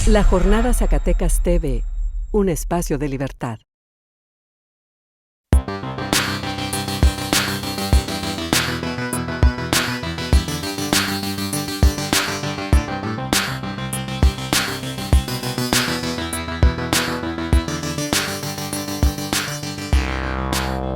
La Jornada Zacatecas TV, un espacio de libertad.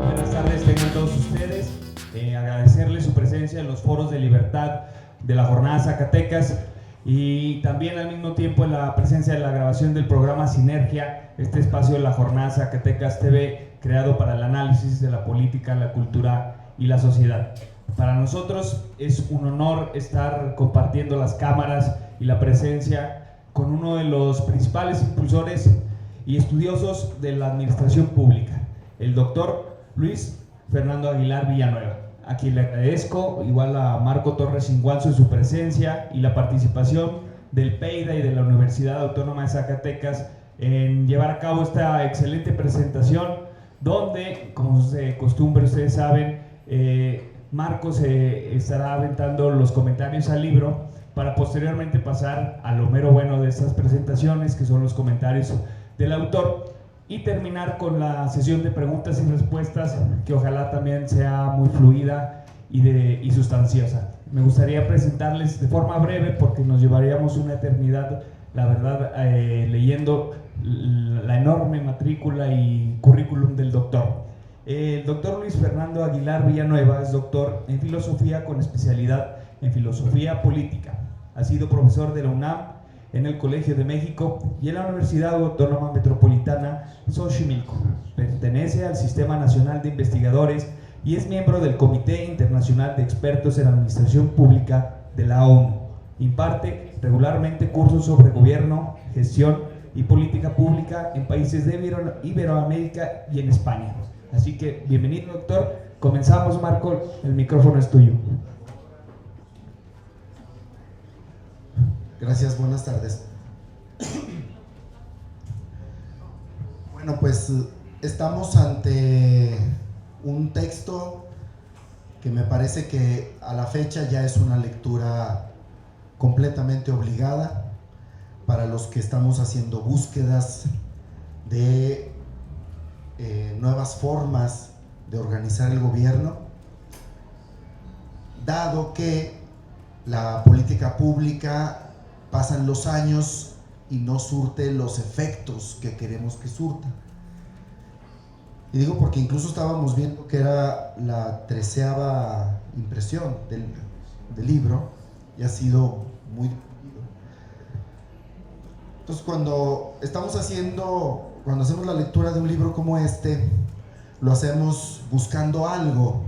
Buenas tardes tengan todos ustedes. Agradecerles su presencia en los foros de libertad de la Jornada Zacatecas y también al mismo tiempo en la presencia de la grabación del programa Sinergia, este espacio de la Jornada Zacatecas TV creado para el análisis de la política, la cultura y la sociedad. Para nosotros es un honor estar compartiendo las cámaras y la presencia con uno de los principales impulsores y estudiosos de la administración pública, el doctor Luis Fernando Aguilar Villanueva, a quien le agradezco, igual a Marco Torres Inguanzo, su presencia y la participación del PEIDA y de la Universidad Autónoma de Zacatecas en llevar a cabo esta excelente presentación, donde, como es de costumbre, ustedes saben, Marco se estará aventando los comentarios al libro para posteriormente pasar a lo mero bueno de estas presentaciones, que son los comentarios del autor, y terminar con la sesión de preguntas y respuestas, que ojalá también sea muy fluida y sustanciosa. Me gustaría presentarles de forma breve, porque nos llevaríamos una eternidad, la verdad, leyendo la enorme matrícula y currículum del doctor. El doctor Luis Fernando Aguilar Villanueva es doctor en filosofía con especialidad en filosofía política. Ha sido profesor de la UNAM, en el Colegio de México y en la Universidad Autónoma Metropolitana Xochimilco. Pertenece al Sistema Nacional de Investigadores y es miembro del Comité Internacional de Expertos en Administración Pública de la ONU. Imparte regularmente cursos sobre gobierno, gestión y política pública en países de Iberoamérica y en España. Así que bienvenido, doctor. Comenzamos, Marco, el micrófono es tuyo. Gracias, buenas tardes. Bueno, pues estamos ante un texto que me parece que a la fecha ya es una lectura completamente obligada para los que estamos haciendo búsquedas de nuevas formas de organizar el gobierno, dado que la política pública pasan los años y no surte los efectos que queremos que surta. Y digo porque incluso estábamos viendo que era la 13ª impresión del libro y ha sido muy difundido. Entonces cuando hacemos la lectura de un libro como este, lo hacemos buscando algo.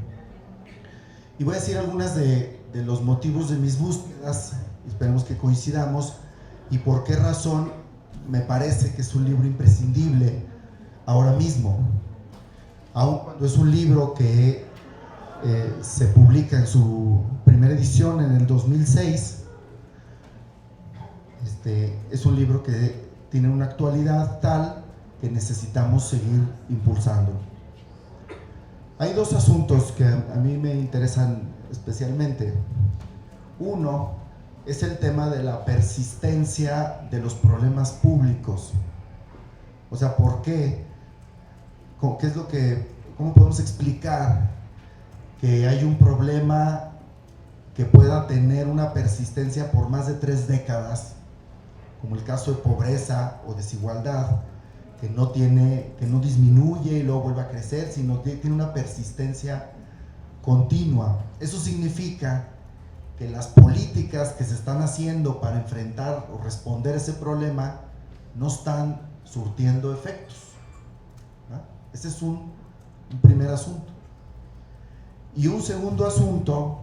Y voy a decir algunas de los motivos de mis búsquedas. Esperemos que coincidamos y por qué razón me parece que es un libro imprescindible ahora mismo, aun cuando es un libro que se publica en su primera edición en el 2006. Es un libro que tiene una actualidad tal que necesitamos seguir impulsando. Hay dos asuntos que a mí me interesan especialmente. Uno es el tema de la persistencia de los problemas públicos. O sea, ¿por qué? ¿Cómo podemos explicar que hay un problema que pueda tener una persistencia por más de 3 décadas, como el caso de pobreza o desigualdad, que no disminuye y luego vuelve a crecer, sino que tiene una persistencia continua? Eso significa que las políticas que se están haciendo para enfrentar o responder a ese problema no están surtiendo efectos, ¿no? Ese es un primer asunto. Y un segundo asunto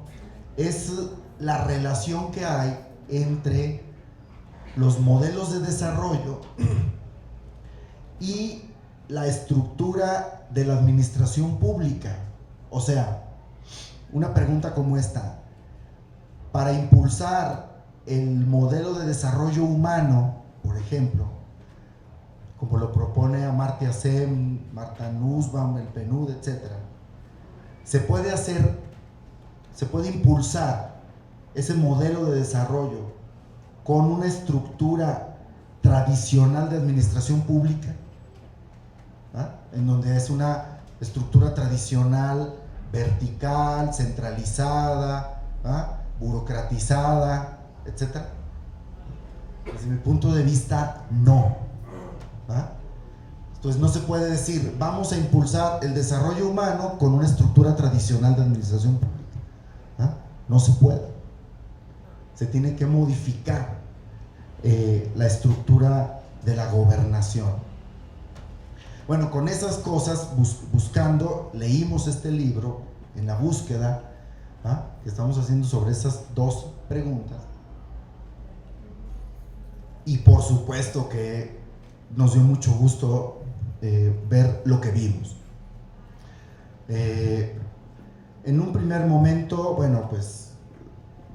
es la relación que hay entre los modelos de desarrollo y la estructura de la administración pública. O sea, una pregunta como esta: para impulsar el modelo de desarrollo humano, por ejemplo, como lo propone Amartya Sen, Martha Nussbaum, el PNUD, etc., se puede impulsar ese modelo de desarrollo con una estructura tradicional de administración pública, en donde es una estructura tradicional, vertical, centralizada, burocratizada, etc. Desde mi punto de vista, no. Entonces no se puede decir, vamos a impulsar el desarrollo humano con una estructura tradicional de administración pública. No se puede. Se tiene que modificar la estructura de la gobernación. Bueno, con esas cosas, buscando, leímos este libro en la búsqueda que estamos haciendo sobre esas dos preguntas. Y por supuesto que nos dio mucho gusto ver lo que vimos. En un primer momento, bueno, pues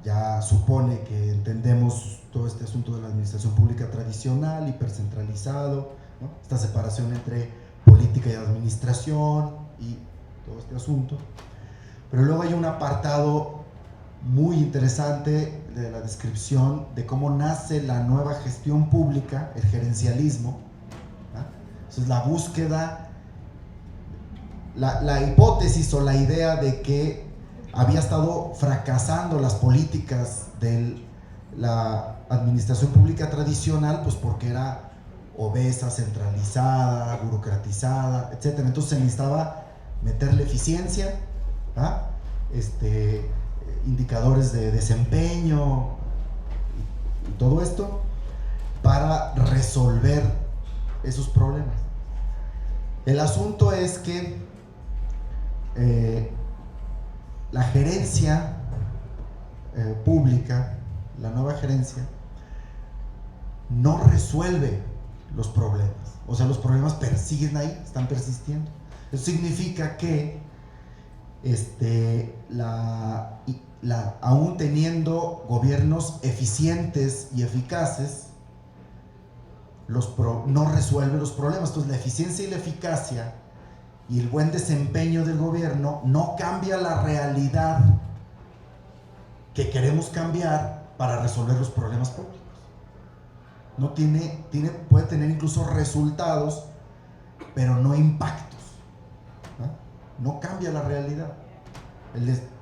ya supone que entendemos todo este asunto de la administración pública tradicional, hipercentralizado, ¿no? Esta separación entre política y administración y todo este asunto. Pero luego hay un apartado muy interesante de la descripción de cómo nace la nueva gestión pública, el gerencialismo. Entonces la búsqueda, la hipótesis o la idea de que había estado fracasando las políticas de la administración pública tradicional, pues porque era obesa, centralizada, burocratizada, etc. Entonces se necesitaba meterle eficiencia, indicadores de desempeño y todo esto para resolver esos problemas. El asunto es que la gerencia pública, la nueva gerencia, no resuelve los problemas. O sea, los problemas persiguen ahí, están persistiendo. Eso significa que aún teniendo gobiernos eficientes y eficaces, no resuelve los problemas. Entonces la eficiencia y la eficacia y el buen desempeño del gobierno no cambia la realidad que queremos cambiar para resolver los problemas públicos. No puede tener incluso resultados, pero no impactos. No cambia la realidad.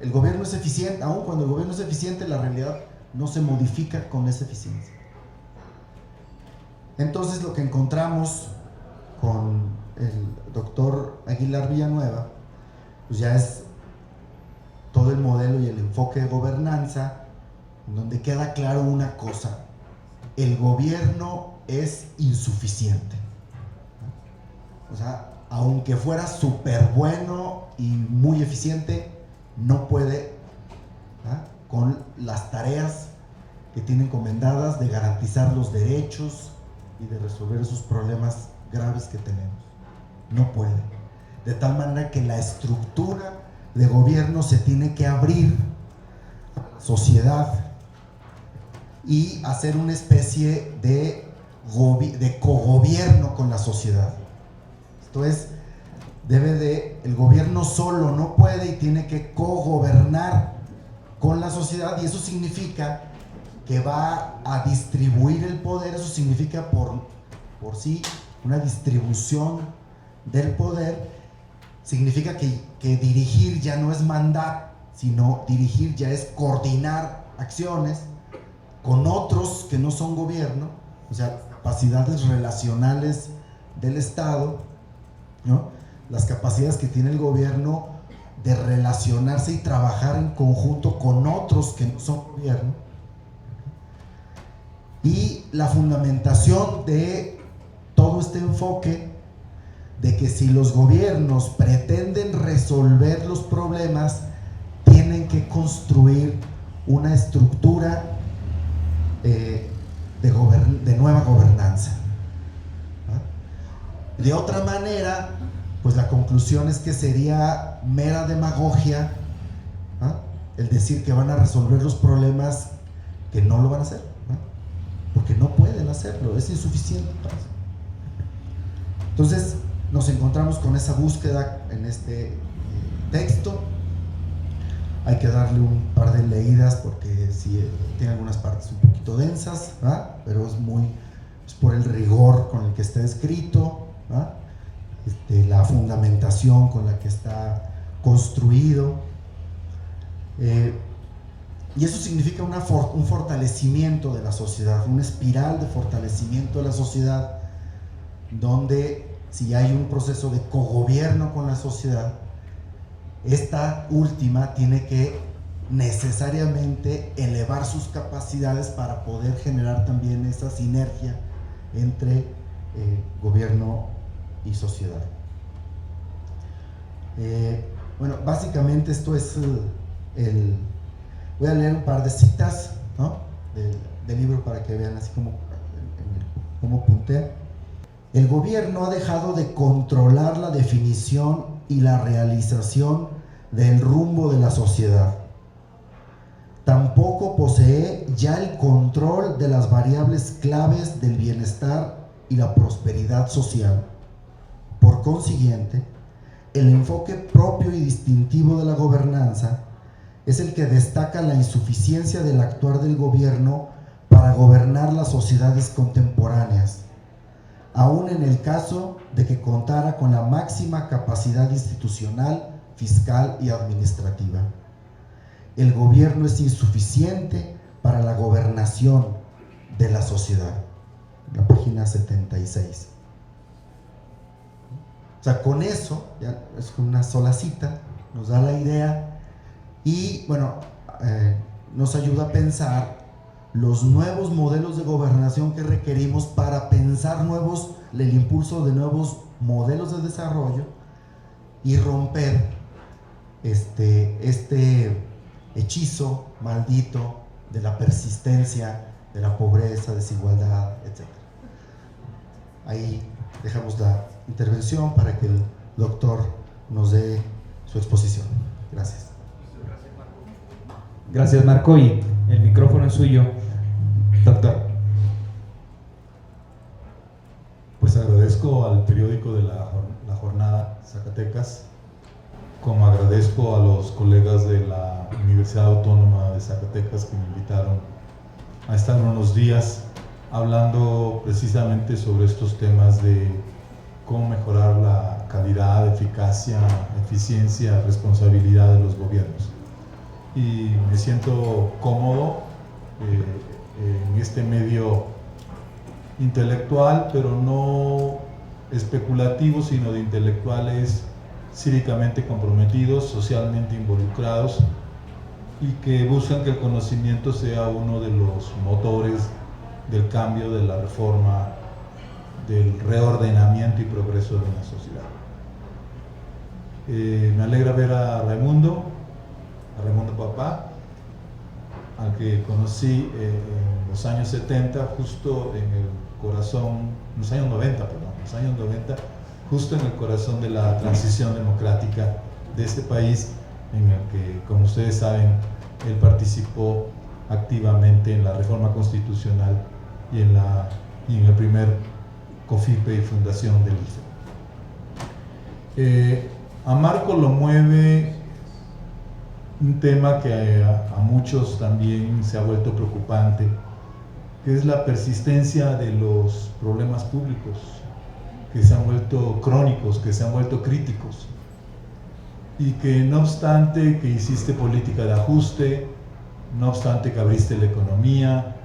El gobierno es eficiente, aun cuando el gobierno es eficiente, la realidad no se modifica con esa eficiencia. Entonces lo que encontramos con el doctor Aguilar Villanueva, pues ya es todo el modelo y el enfoque de gobernanza, en donde queda claro una cosa: el gobierno es insuficiente. O sea, aunque fuera súper bueno y muy eficiente, no puede con las tareas que tiene encomendadas de garantizar los derechos y de resolver esos problemas graves que tenemos. No puede. De tal manera que la estructura de gobierno se tiene que abrir a la sociedad y hacer una especie de cogobierno con la sociedad. Esto es, el gobierno solo no puede y tiene que cogobernar con la sociedad, y eso significa que va a distribuir el poder. Eso significa por sí una distribución del poder. Significa que dirigir ya no es mandar, sino dirigir ya es coordinar acciones con otros que no son gobierno, o sea, capacidades relacionales del Estado, ¿no? Las capacidades que tiene el gobierno de relacionarse y trabajar en conjunto con otros que no son gobierno. Y la fundamentación de todo este enfoque de que si los gobiernos pretenden resolver los problemas, tienen que construir una estructura de nueva gobernanza. De otra manera, pues la conclusión es que sería mera demagogia el decir que van a resolver los problemas que no lo van a hacer, porque no pueden hacerlo, es insuficiente para eso. Entonces nos encontramos con esa búsqueda en este texto. Hay que darle un par de leídas porque sí, tiene algunas partes un poquito densas, pero es muy, es por el rigor con el que está escrito, ¿verdad? La fundamentación con la que está construido, y eso significa un fortalecimiento de la sociedad, una espiral de fortalecimiento de la sociedad, donde si hay un proceso de cogobierno con la sociedad, esta última tiene que necesariamente elevar sus capacidades para poder generar también esa sinergia entre gobierno y sociedad. Bueno, básicamente esto es voy a leer un par de citas, ¿no?, del libro para que vean así como puntea. El gobierno ha dejado de controlar la definición y la realización del rumbo de la sociedad. Tampoco posee ya el control de las variables claves del bienestar y la prosperidad social. Por consiguiente, el enfoque propio y distintivo de la gobernanza es el que destaca la insuficiencia del actuar del gobierno para gobernar las sociedades contemporáneas, aun en el caso de que contara con la máxima capacidad institucional, fiscal y administrativa. El gobierno es insuficiente para la gobernación de la sociedad. La página 76. O sea, con eso, ya es con una sola cita, nos da la idea y, bueno, nos ayuda a pensar los nuevos modelos de gobernación que requerimos para pensar el impulso de nuevos modelos de desarrollo y romper este hechizo maldito de la persistencia, de la pobreza, desigualdad, etc. Ahí dejamos la intervención para que el doctor nos dé su exposición. Gracias. Gracias, Marco, y el micrófono es suyo, doctor. Pues agradezco al periódico de la Jornada Zacatecas, como agradezco a los colegas de la Universidad Autónoma de Zacatecas que me invitaron a estar unos días hablando precisamente sobre estos temas de cómo mejorar la calidad, eficacia, eficiencia, responsabilidad de los gobiernos. Y me siento cómodo en este medio intelectual, pero no especulativo, sino de intelectuales cívicamente comprometidos, socialmente involucrados y que buscan que el conocimiento sea uno de los motores del cambio, de la reforma, del reordenamiento y progreso de una sociedad. Me alegra ver a Raimundo Papá, al que conocí en los años 70, justo en el corazón, los años 90, justo en el corazón de la transición democrática de este país, en el que, como ustedes saben, él participó activamente en la reforma constitucional y en el primer COFIPE y fundación del IFE. A Marco lo mueve un tema que a muchos también se ha vuelto preocupante, que es la persistencia de los problemas públicos, que se han vuelto crónicos, que se han vuelto críticos, y que no obstante que hiciste política de ajuste, no obstante que abriste la economía,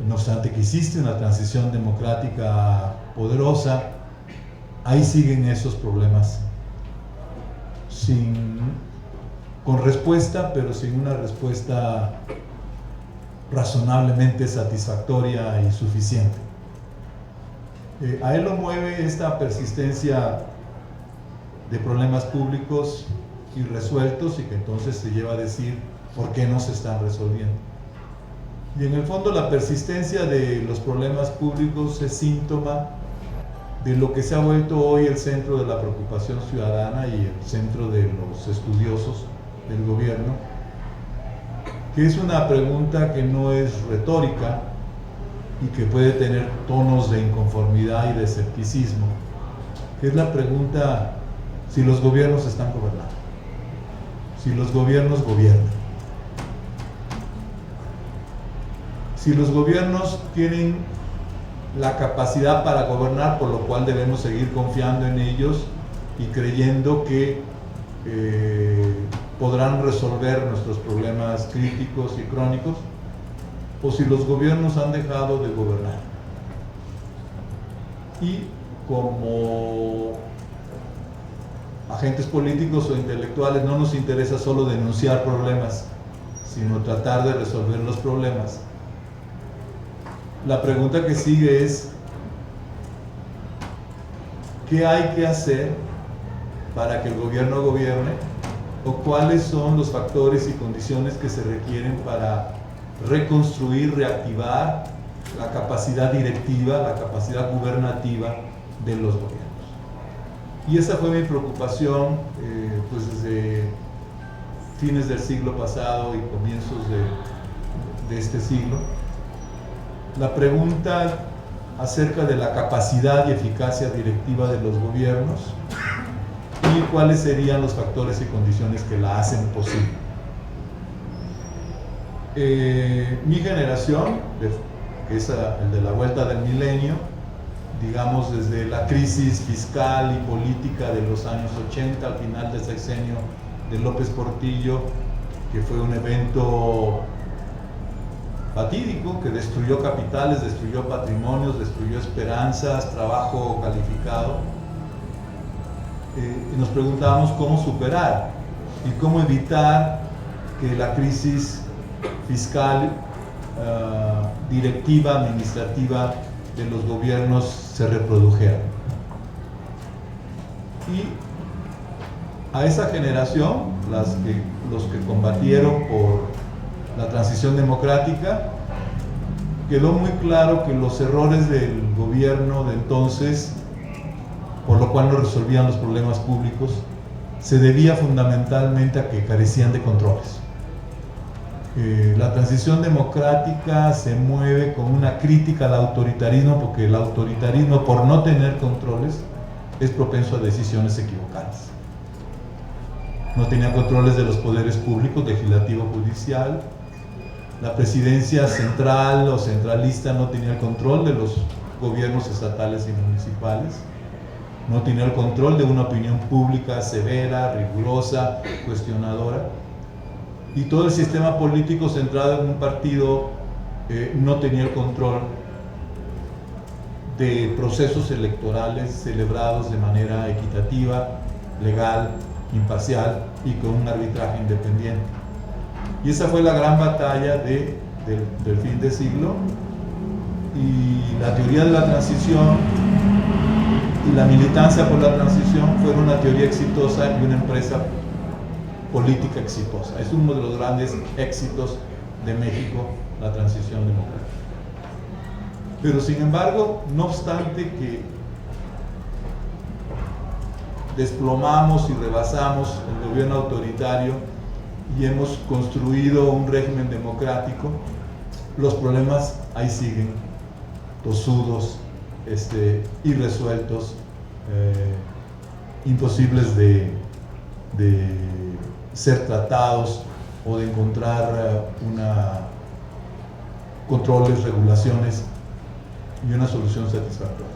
no obstante que hiciste una transición democrática poderosa, ahí siguen esos problemas con respuesta, pero sin una respuesta razonablemente satisfactoria y suficiente. A él lo mueve esta persistencia de problemas públicos irresueltos y que entonces se lleva a decir por qué no se están resolviendo. Y en el fondo la persistencia de los problemas públicos es síntoma de lo que se ha vuelto hoy el centro de la preocupación ciudadana y el centro de los estudiosos del gobierno, que es una pregunta que no es retórica y que puede tener tonos de inconformidad y de escepticismo, que es la pregunta si los gobiernos están gobernando, si los gobiernos gobiernan, si los gobiernos tienen la capacidad para gobernar, por lo cual debemos seguir confiando en ellos y creyendo que podrán resolver nuestros problemas críticos y crónicos, o si los gobiernos han dejado de gobernar. Y como agentes políticos o intelectuales no nos interesa solo denunciar problemas, sino tratar de resolver los problemas. La pregunta que sigue es: ¿qué hay que hacer para que el gobierno gobierne? ¿O cuáles son los factores y condiciones que se requieren para reconstruir, reactivar la capacidad directiva, la capacidad gubernativa de los gobiernos? Y esa fue mi preocupación pues desde fines del siglo pasado y comienzos de este siglo. La pregunta acerca de la capacidad y eficacia directiva de los gobiernos y cuáles serían los factores y condiciones que la hacen posible. Mi generación, que es el de la vuelta del milenio, digamos desde la crisis fiscal y política de los años 80, al final del sexenio de López Portillo, que fue un evento fatídico que destruyó capitales, destruyó patrimonios, destruyó esperanzas, trabajo calificado. Y nos preguntamos cómo superar y cómo evitar que la crisis fiscal, directiva, administrativa de los gobiernos se reprodujera. Y a esa generación, los que combatieron por la transición democrática, quedó muy claro que los errores del gobierno de entonces, por lo cual no resolvían los problemas públicos, se debía fundamentalmente a que carecían de controles. La transición democrática se mueve con una crítica al autoritarismo, porque el autoritarismo, por no tener controles, es propenso a decisiones equivocadas. No tenía controles de los poderes públicos, legislativo, judicial. La presidencia central o centralista no tenía el control de los gobiernos estatales y municipales. No tenía el control de una opinión pública severa, rigurosa, cuestionadora. Y todo el sistema político centrado en un partido no tenía el control de procesos electorales celebrados de manera equitativa, legal, imparcial y con un arbitraje independiente. Y esa fue la gran batalla del fin de siglo, y la teoría de la transición y la militancia por la transición fueron una teoría exitosa y una empresa política exitosa. Es uno de los grandes éxitos de México, la transición democrática. Pero sin embargo, no obstante que desplomamos y rebasamos el gobierno autoritario y hemos construido un régimen democrático, los problemas ahí siguen, tosudos, irresueltos, imposibles de ser tratados o de encontrar controles, regulaciones y una solución satisfactoria.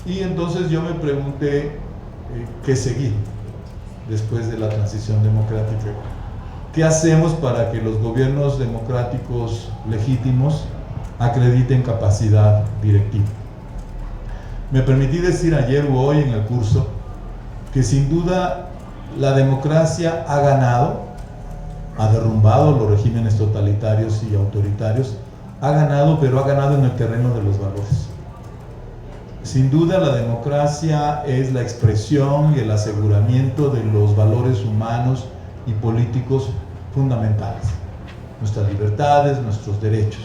Y entonces yo me pregunté qué seguir después de la transición democrática. ¿Qué hacemos para que los gobiernos democráticos legítimos acrediten capacidad directiva? Me permití decir ayer o hoy en el curso que sin duda la democracia ha ganado, ha derrumbado los regímenes totalitarios y autoritarios, ha ganado, pero ha ganado en el terreno de los valores. Sin duda la democracia es la expresión y el aseguramiento de los valores humanos y políticos fundamentales, nuestras libertades, nuestros derechos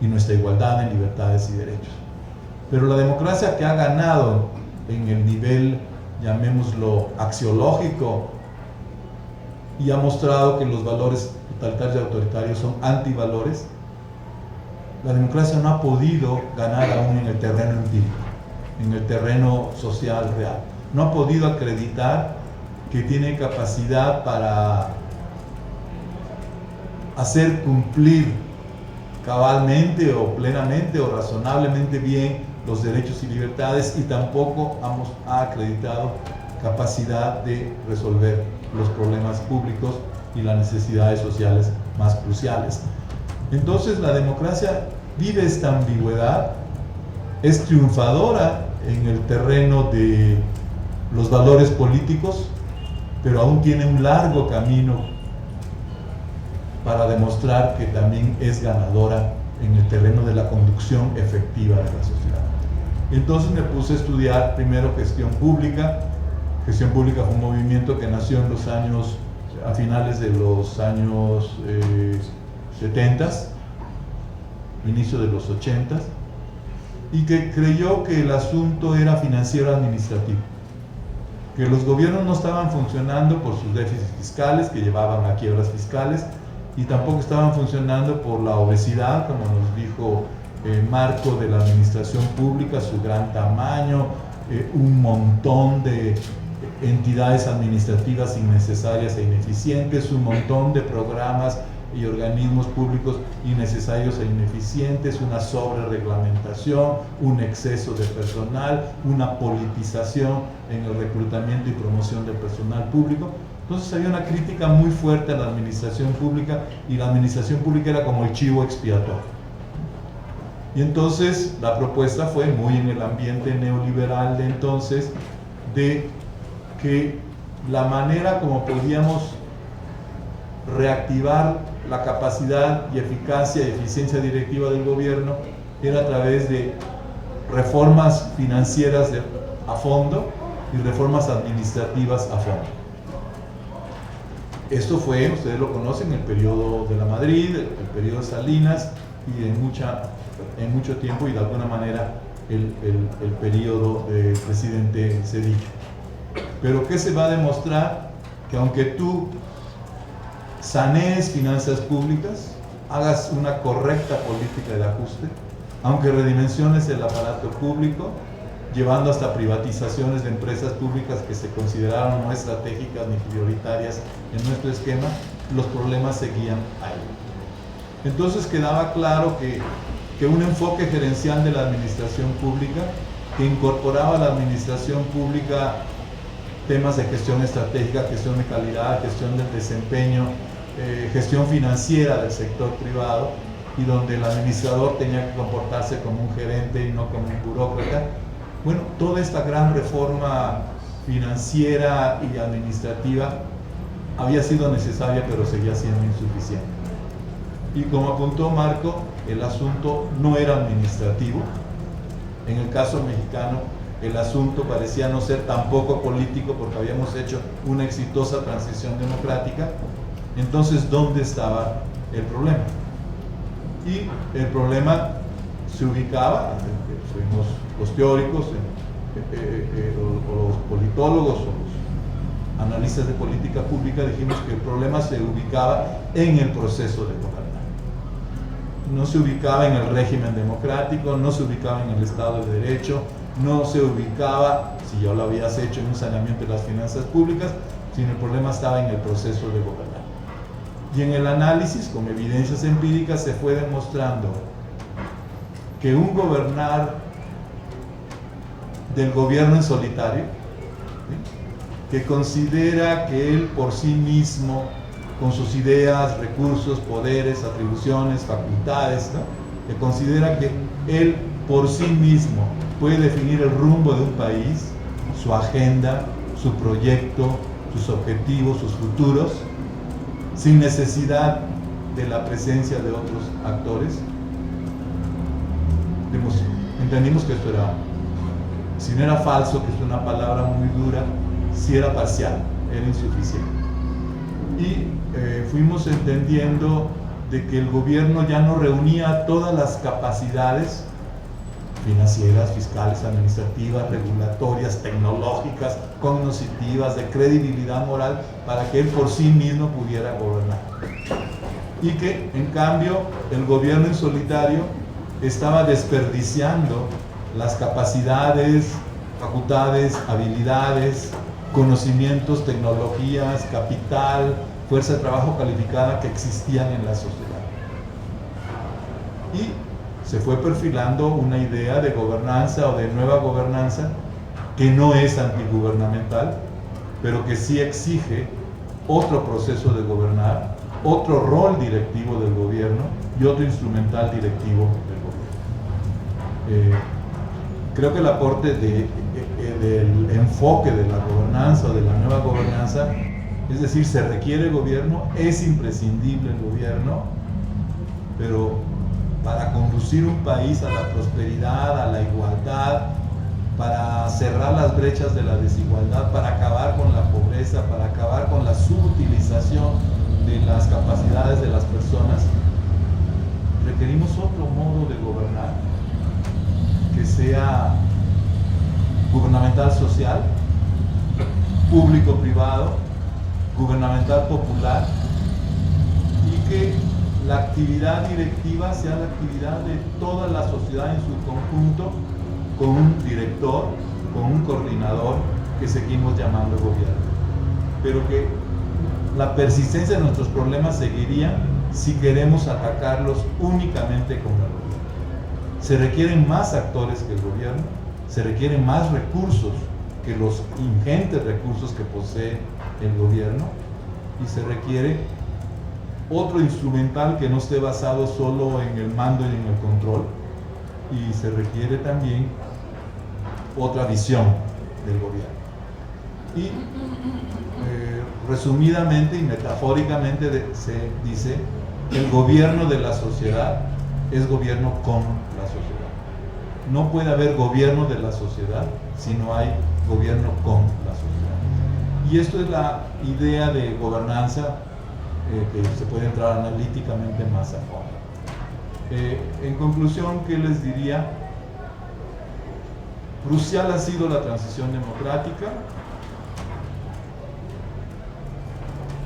y nuestra igualdad en libertades y derechos. Pero la democracia que ha ganado en el nivel, llamémoslo, axiológico, y ha mostrado que los valores totalitarios y autoritarios son antivalores, la democracia no ha podido ganar aún en el terreno empírico, en el terreno social real. No ha podido acreditar que tiene capacidad para hacer cumplir cabalmente o plenamente o razonablemente bien los derechos y libertades, y tampoco ha acreditado capacidad de resolver los problemas públicos y las necesidades sociales más cruciales. Entonces la democracia vive esta ambigüedad, es triunfadora en el terreno de los valores políticos, pero aún tiene un largo camino para demostrar que también es ganadora en el terreno de la conducción efectiva de la sociedad. Entonces me puse a estudiar primero gestión pública. Gestión pública fue un movimiento que nació en los años, a finales de los años 70, inicio de los 80, y que creyó que el asunto era financiero administrativo, que los gobiernos no estaban funcionando por sus déficits fiscales, que llevaban a quiebras fiscales, y tampoco estaban funcionando por la obesidad, como nos dijo Marco, de la administración pública, su gran tamaño, un montón de entidades administrativas innecesarias e ineficientes, un montón de programas y organismos públicos innecesarios e ineficientes, una sobrereglamentación, un exceso de personal, una politización en el reclutamiento y promoción del personal público. Entonces había una crítica muy fuerte a la administración pública, y la administración pública era como el chivo expiatorio. Y entonces la propuesta fue, muy en el ambiente neoliberal de entonces, de que la manera como podíamos reactivar la capacidad y eficacia y eficiencia directiva del gobierno era a través de reformas financieras a fondo y reformas administrativas a fondo. Esto fue, ustedes lo conocen, el periodo de la Madrid, el periodo de Salinas, y en mucho tiempo, y de alguna manera el periodo del presidente Zedillo. Pero ¿qué se va a demostrar? Que aunque tú sanees finanzas públicas, hagas una correcta política de ajuste, aunque redimensiones el aparato público, llevando hasta privatizaciones de empresas públicas que se consideraron no estratégicas ni prioritarias en nuestro esquema, los problemas seguían ahí. Entonces quedaba claro que un enfoque gerencial de la administración pública, que incorporaba a la administración pública temas de gestión estratégica, gestión de calidad, gestión del desempeño, gestión financiera del sector privado, y donde el administrador tenía que comportarse como un gerente y no como un burócrata. Bueno, toda esta gran reforma financiera y administrativa había sido necesaria, pero seguía siendo insuficiente. Y como apuntó Marco, el asunto no era administrativo. En el caso mexicano, el asunto parecía no ser tampoco político, porque habíamos hecho una exitosa transición democrática. Entonces, ¿dónde estaba el problema? Y el problema se ubicaba, fuimos los teóricos, o los politólogos, o los analistas de política pública, dijimos que el problema se ubicaba en el proceso de gobernar. No se ubicaba en el régimen democrático, no se ubicaba en el Estado de Derecho, no se ubicaba, si ya lo habías hecho, en un saneamiento de las finanzas públicas, sino el problema estaba en el proceso de gobernar. Y en el análisis, con evidencias empíricas, se fue demostrando que un gobernar del gobierno en solitario, ¿sí?, que considera que él por sí mismo, con sus ideas, recursos, poderes, atribuciones, facultades, ¿no?, que considera que él por sí mismo puede definir el rumbo de un país, su agenda, su proyecto, sus objetivos, sus futuros, sin necesidad de la presencia de otros actores. Entendimos que esto era, si no era falso, que es una palabra muy dura, si era parcial, era insuficiente. Y fuimos entendiendo de que el gobierno ya no reunía todas las capacidades financieras, fiscales, administrativas, regulatorias, tecnológicas, cognitivas, de credibilidad moral, para que él por sí mismo pudiera gobernar. Y que, en cambio, el gobierno en solitario estaba desperdiciando las capacidades, facultades, habilidades, conocimientos, tecnologías, capital, fuerza de trabajo calificada que existían en la sociedad. y se fue perfilando una idea de gobernanza o de nueva gobernanza que no es antigubernamental, pero que sí exige otro proceso de gobernar, otro rol directivo del gobierno y otro instrumental directivo del gobierno. Creo que el aporte del enfoque de la gobernanza o de la nueva gobernanza, es decir, se requiere gobierno, es imprescindible el gobierno, pero para conducir un país a la prosperidad, a la igualdad, para cerrar las brechas de la desigualdad, para acabar con la pobreza, para acabar con la subutilización de las capacidades de las personas, requerimos otro modo de gobernar que sea gubernamental social, público-privado, gubernamental popular, y que la actividad directiva sea la actividad de toda la sociedad en su conjunto, con un director, con un coordinador que seguimos llamando gobierno. Pero que la persistencia de nuestros problemas seguiría si queremos atacarlos únicamente con el gobierno. Se requieren más actores que el gobierno, se requieren más recursos que los ingentes recursos que posee el gobierno, y se requiere otro instrumental que no esté basado solo en el mando y en el control, y se requiere también otra visión del gobierno. Y resumidamente y metafóricamente se dice: el gobierno de la sociedad es gobierno con la sociedad. No puede haber gobierno de la sociedad si no hay gobierno con la sociedad. Y esto es la idea de gobernanza que se puede entrar analíticamente más a fondo. En conclusión, ¿qué les diría? Crucial ha sido la transición democrática.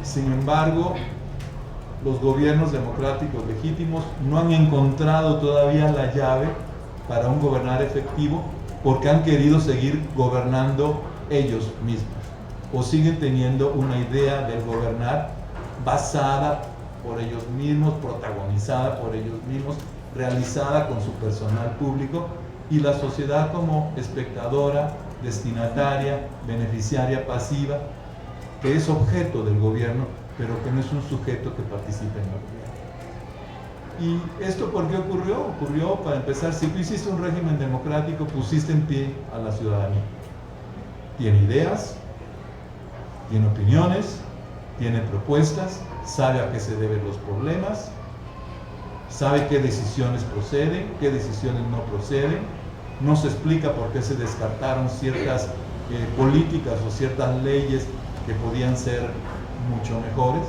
Sin embargo, los gobiernos democráticos legítimos no han encontrado todavía la llave para un gobernar efectivo, porque han querido seguir gobernando ellos mismos, o siguen teniendo una idea del gobernar basada por ellos mismos, protagonizada por ellos mismos, realizada con su personal público, y la sociedad como espectadora, destinataria, beneficiaria pasiva, que es objeto del gobierno, pero que no es un sujeto que participa en el gobierno. ¿Y esto por qué ocurrió? Ocurrió, para empezar, si tú hiciste un régimen democrático, pusiste en pie a la ciudadanía. Tiene ideas, tiene opiniones, tiene propuestas, sabe a qué se deben los problemas, sabe qué decisiones proceden, qué decisiones no proceden, no se explica por qué se descartaron ciertas políticas o ciertas leyes que podían ser mucho mejores.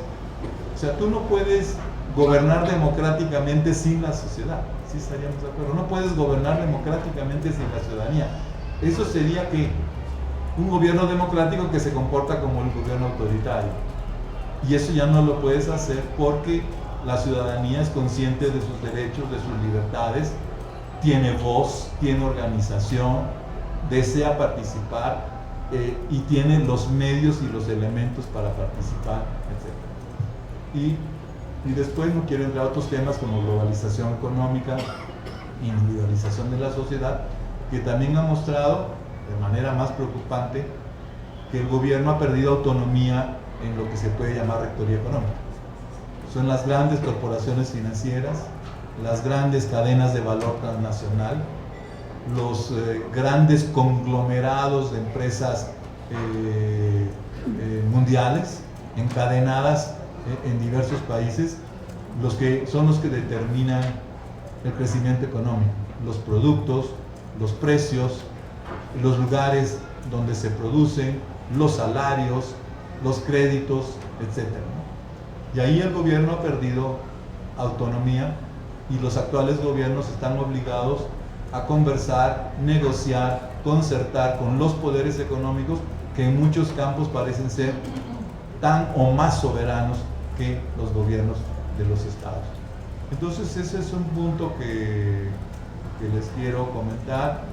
O sea, tú no puedes gobernar democráticamente sin la sociedad, ¿sí estaríamos de acuerdo? No puedes gobernar democráticamente sin la ciudadanía. Eso sería que un gobierno democrático que se comporta como el gobierno autoritario. Y eso ya no lo puedes hacer porque la ciudadanía es consciente de sus derechos, de sus libertades, tiene voz, tiene organización, desea participar y tiene los medios y los elementos para participar, etc. Y después no quiero entrar a otros temas como globalización económica, individualización de la sociedad, que también ha mostrado de manera más preocupante que el gobierno ha perdido autonomía en lo que se puede llamar rectoría económica. Son las grandes corporaciones financieras, las grandes cadenas de valor transnacional, los grandes conglomerados de empresas mundiales encadenadas en diversos países, son los que determinan el crecimiento económico, los productos, los precios, los lugares donde se producen, los salarios, los créditos, etc. Y ahí el gobierno ha perdido autonomía y los actuales gobiernos están obligados a conversar, negociar, concertar con los poderes económicos que en muchos campos parecen ser tan o más soberanos que los gobiernos de los estados. Entonces ese es un punto que les quiero comentar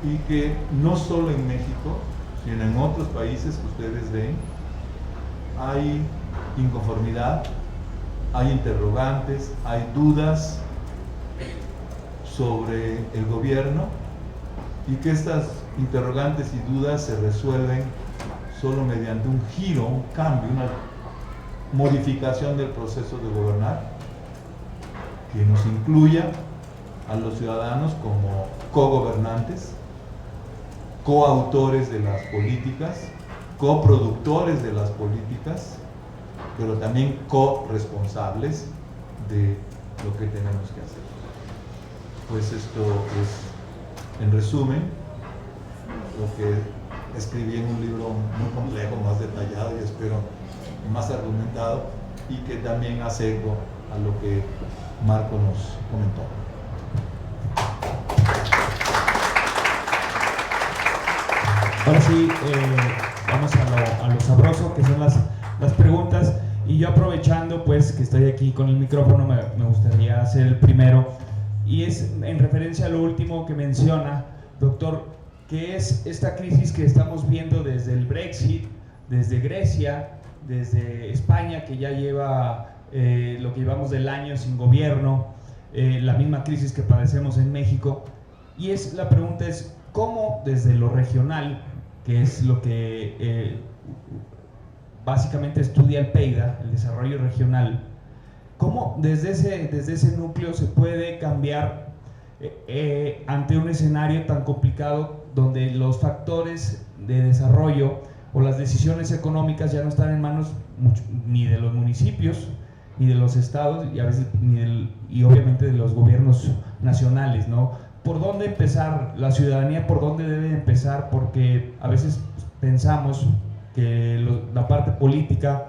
y que no solo en México, sino en otros países que ustedes ven, hay inconformidad, hay interrogantes, hay dudas sobre el gobierno, y que estas interrogantes y dudas se resuelven solo mediante un giro, un cambio, una modificación del proceso de gobernar que nos incluya a los ciudadanos como cogobernantes, coautores de las políticas, coproductores de las políticas, pero también corresponsables de lo que tenemos que hacer. Pues esto es, en resumen, lo que escribí en un libro muy complejo, más detallado y espero más argumentado, y que también hace eco a lo que Marco nos comentó. Ahora sí, vamos a lo sabroso, que son las preguntas. Y yo, aprovechando pues que estoy aquí con el micrófono, me gustaría hacer el primero, y es en referencia a lo último que menciona, doctor, que es esta crisis que estamos viendo desde el Brexit, desde Grecia, desde España, que ya lleva lo que llevamos del año sin gobierno, la misma crisis que padecemos en México. Y la pregunta es, ¿cómo desde lo regional, que es lo que básicamente estudia el PEIDA, el desarrollo regional, cómo desde ese núcleo se puede cambiar ante un escenario tan complicado donde los factores de desarrollo o las decisiones económicas ya no están en manos ni de los municipios, ni de los estados, y a veces y obviamente de los gobiernos nacionales, ¿no? ¿Por dónde empezar? La ciudadanía, ¿por dónde debe empezar? Porque a veces pensamos que la parte política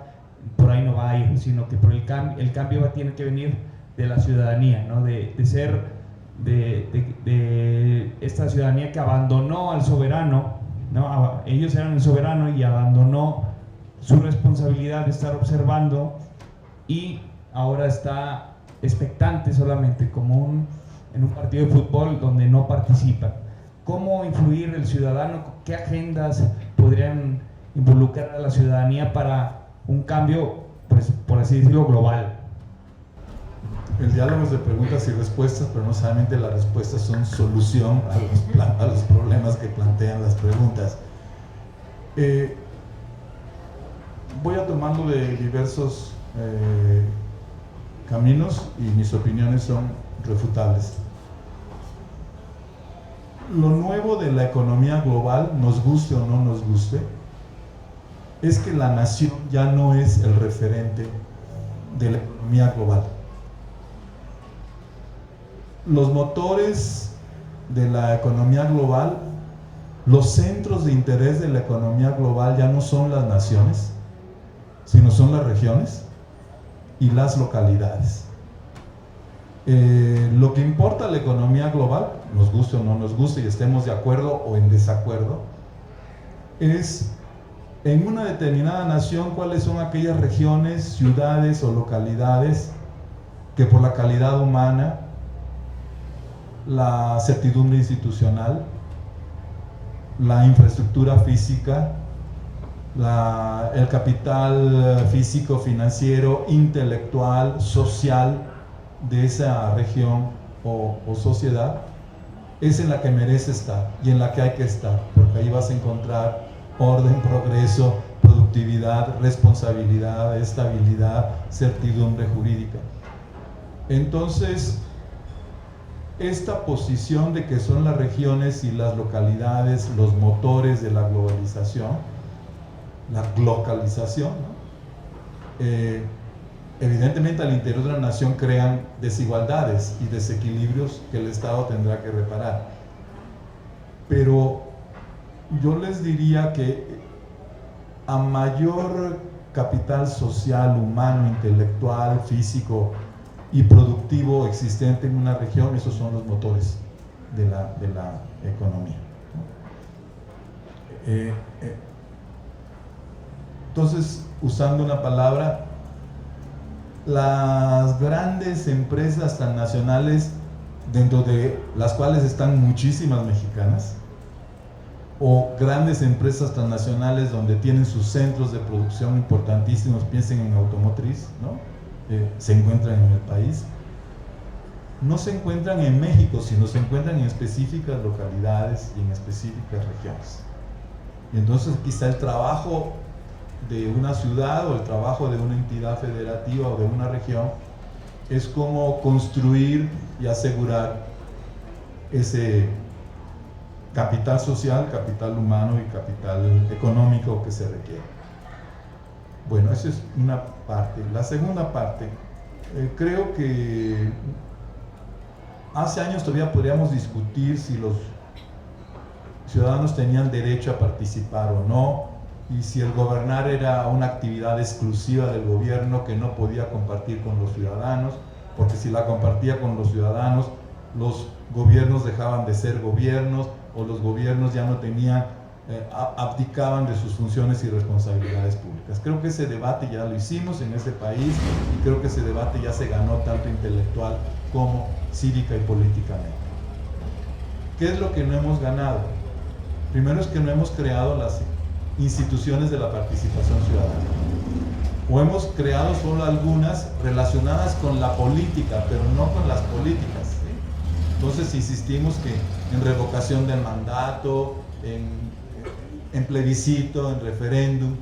por ahí no va a ir, sino que por el cambio tiene que venir de la ciudadanía, ¿no? De esta ciudadanía que abandonó al soberano, ¿no? Ellos eran el soberano y abandonó su responsabilidad de estar observando, y ahora está expectante solamente, como en un partido de fútbol donde no participa. ¿Cómo influir el ciudadano? ¿Qué agendas podrían involucrar a la ciudadanía para un cambio, pues, por así decirlo, global? El diálogo es de preguntas y respuestas, pero no solamente las respuestas son solución a los problemas que plantean las preguntas. Voy a tomarlo de diversos caminos, y mis opiniones son refutables. Lo nuevo de la economía global, nos guste o no nos guste, es que la nación ya no es el referente de la economía global. Los motores de la economía global, los centros de interés de la economía global ya no son las naciones, sino son las regiones y las localidades. Lo que importa a la economía global, nos guste o no nos guste y estemos de acuerdo o en desacuerdo, es en una determinada nación cuáles son aquellas regiones, ciudades o localidades que por la calidad humana, la certidumbre institucional, la infraestructura física, el capital físico, financiero, intelectual, social de esa región o sociedad, es en la que merece estar y en la que hay que estar, porque ahí vas a encontrar orden, progreso, productividad, responsabilidad, estabilidad, certidumbre jurídica. Entonces, esta posición de que son las regiones y las localidades los motores de la globalización, la glocalización, ¿no? Evidentemente al interior de una nación crean desigualdades y desequilibrios que el Estado tendrá que reparar, pero yo les diría que a mayor capital social, humano, intelectual, físico y productivo existente en una región, esos son los motores de la economía, ¿no? Entonces, usando una palabra, las grandes empresas transnacionales, dentro de las cuales están muchísimas mexicanas, o grandes empresas transnacionales donde tienen sus centros de producción importantísimos, piensen en automotriz, ¿no? se encuentran en el país, no se encuentran en México, sino se encuentran en específicas localidades y en específicas regiones. Y entonces quizá el trabajo de una ciudad o el trabajo de una entidad federativa o de una región es como construir y asegurar ese capital social, capital humano y capital económico que se requiere. Bueno, esa es una parte. La segunda parte, creo que hace años todavía podríamos discutir si los ciudadanos tenían derecho a participar o no, y si el gobernar era una actividad exclusiva del gobierno que no podía compartir con los ciudadanos, porque si la compartía con los ciudadanos, los gobiernos dejaban de ser gobiernos, o los gobiernos ya no tenían, abdicaban de sus funciones y responsabilidades públicas. Creo que ese debate ya lo hicimos en este país, y creo que ese debate ya se ganó tanto intelectual como cívica y políticamente. ¿Qué es lo que no hemos ganado? Primero es que no hemos creado las instituciones de la participación ciudadana, o hemos creado solo algunas relacionadas con la política, pero no con las políticas, ¿sí? Entonces insistimos que en revocación del mandato, en plebiscito, en referéndum,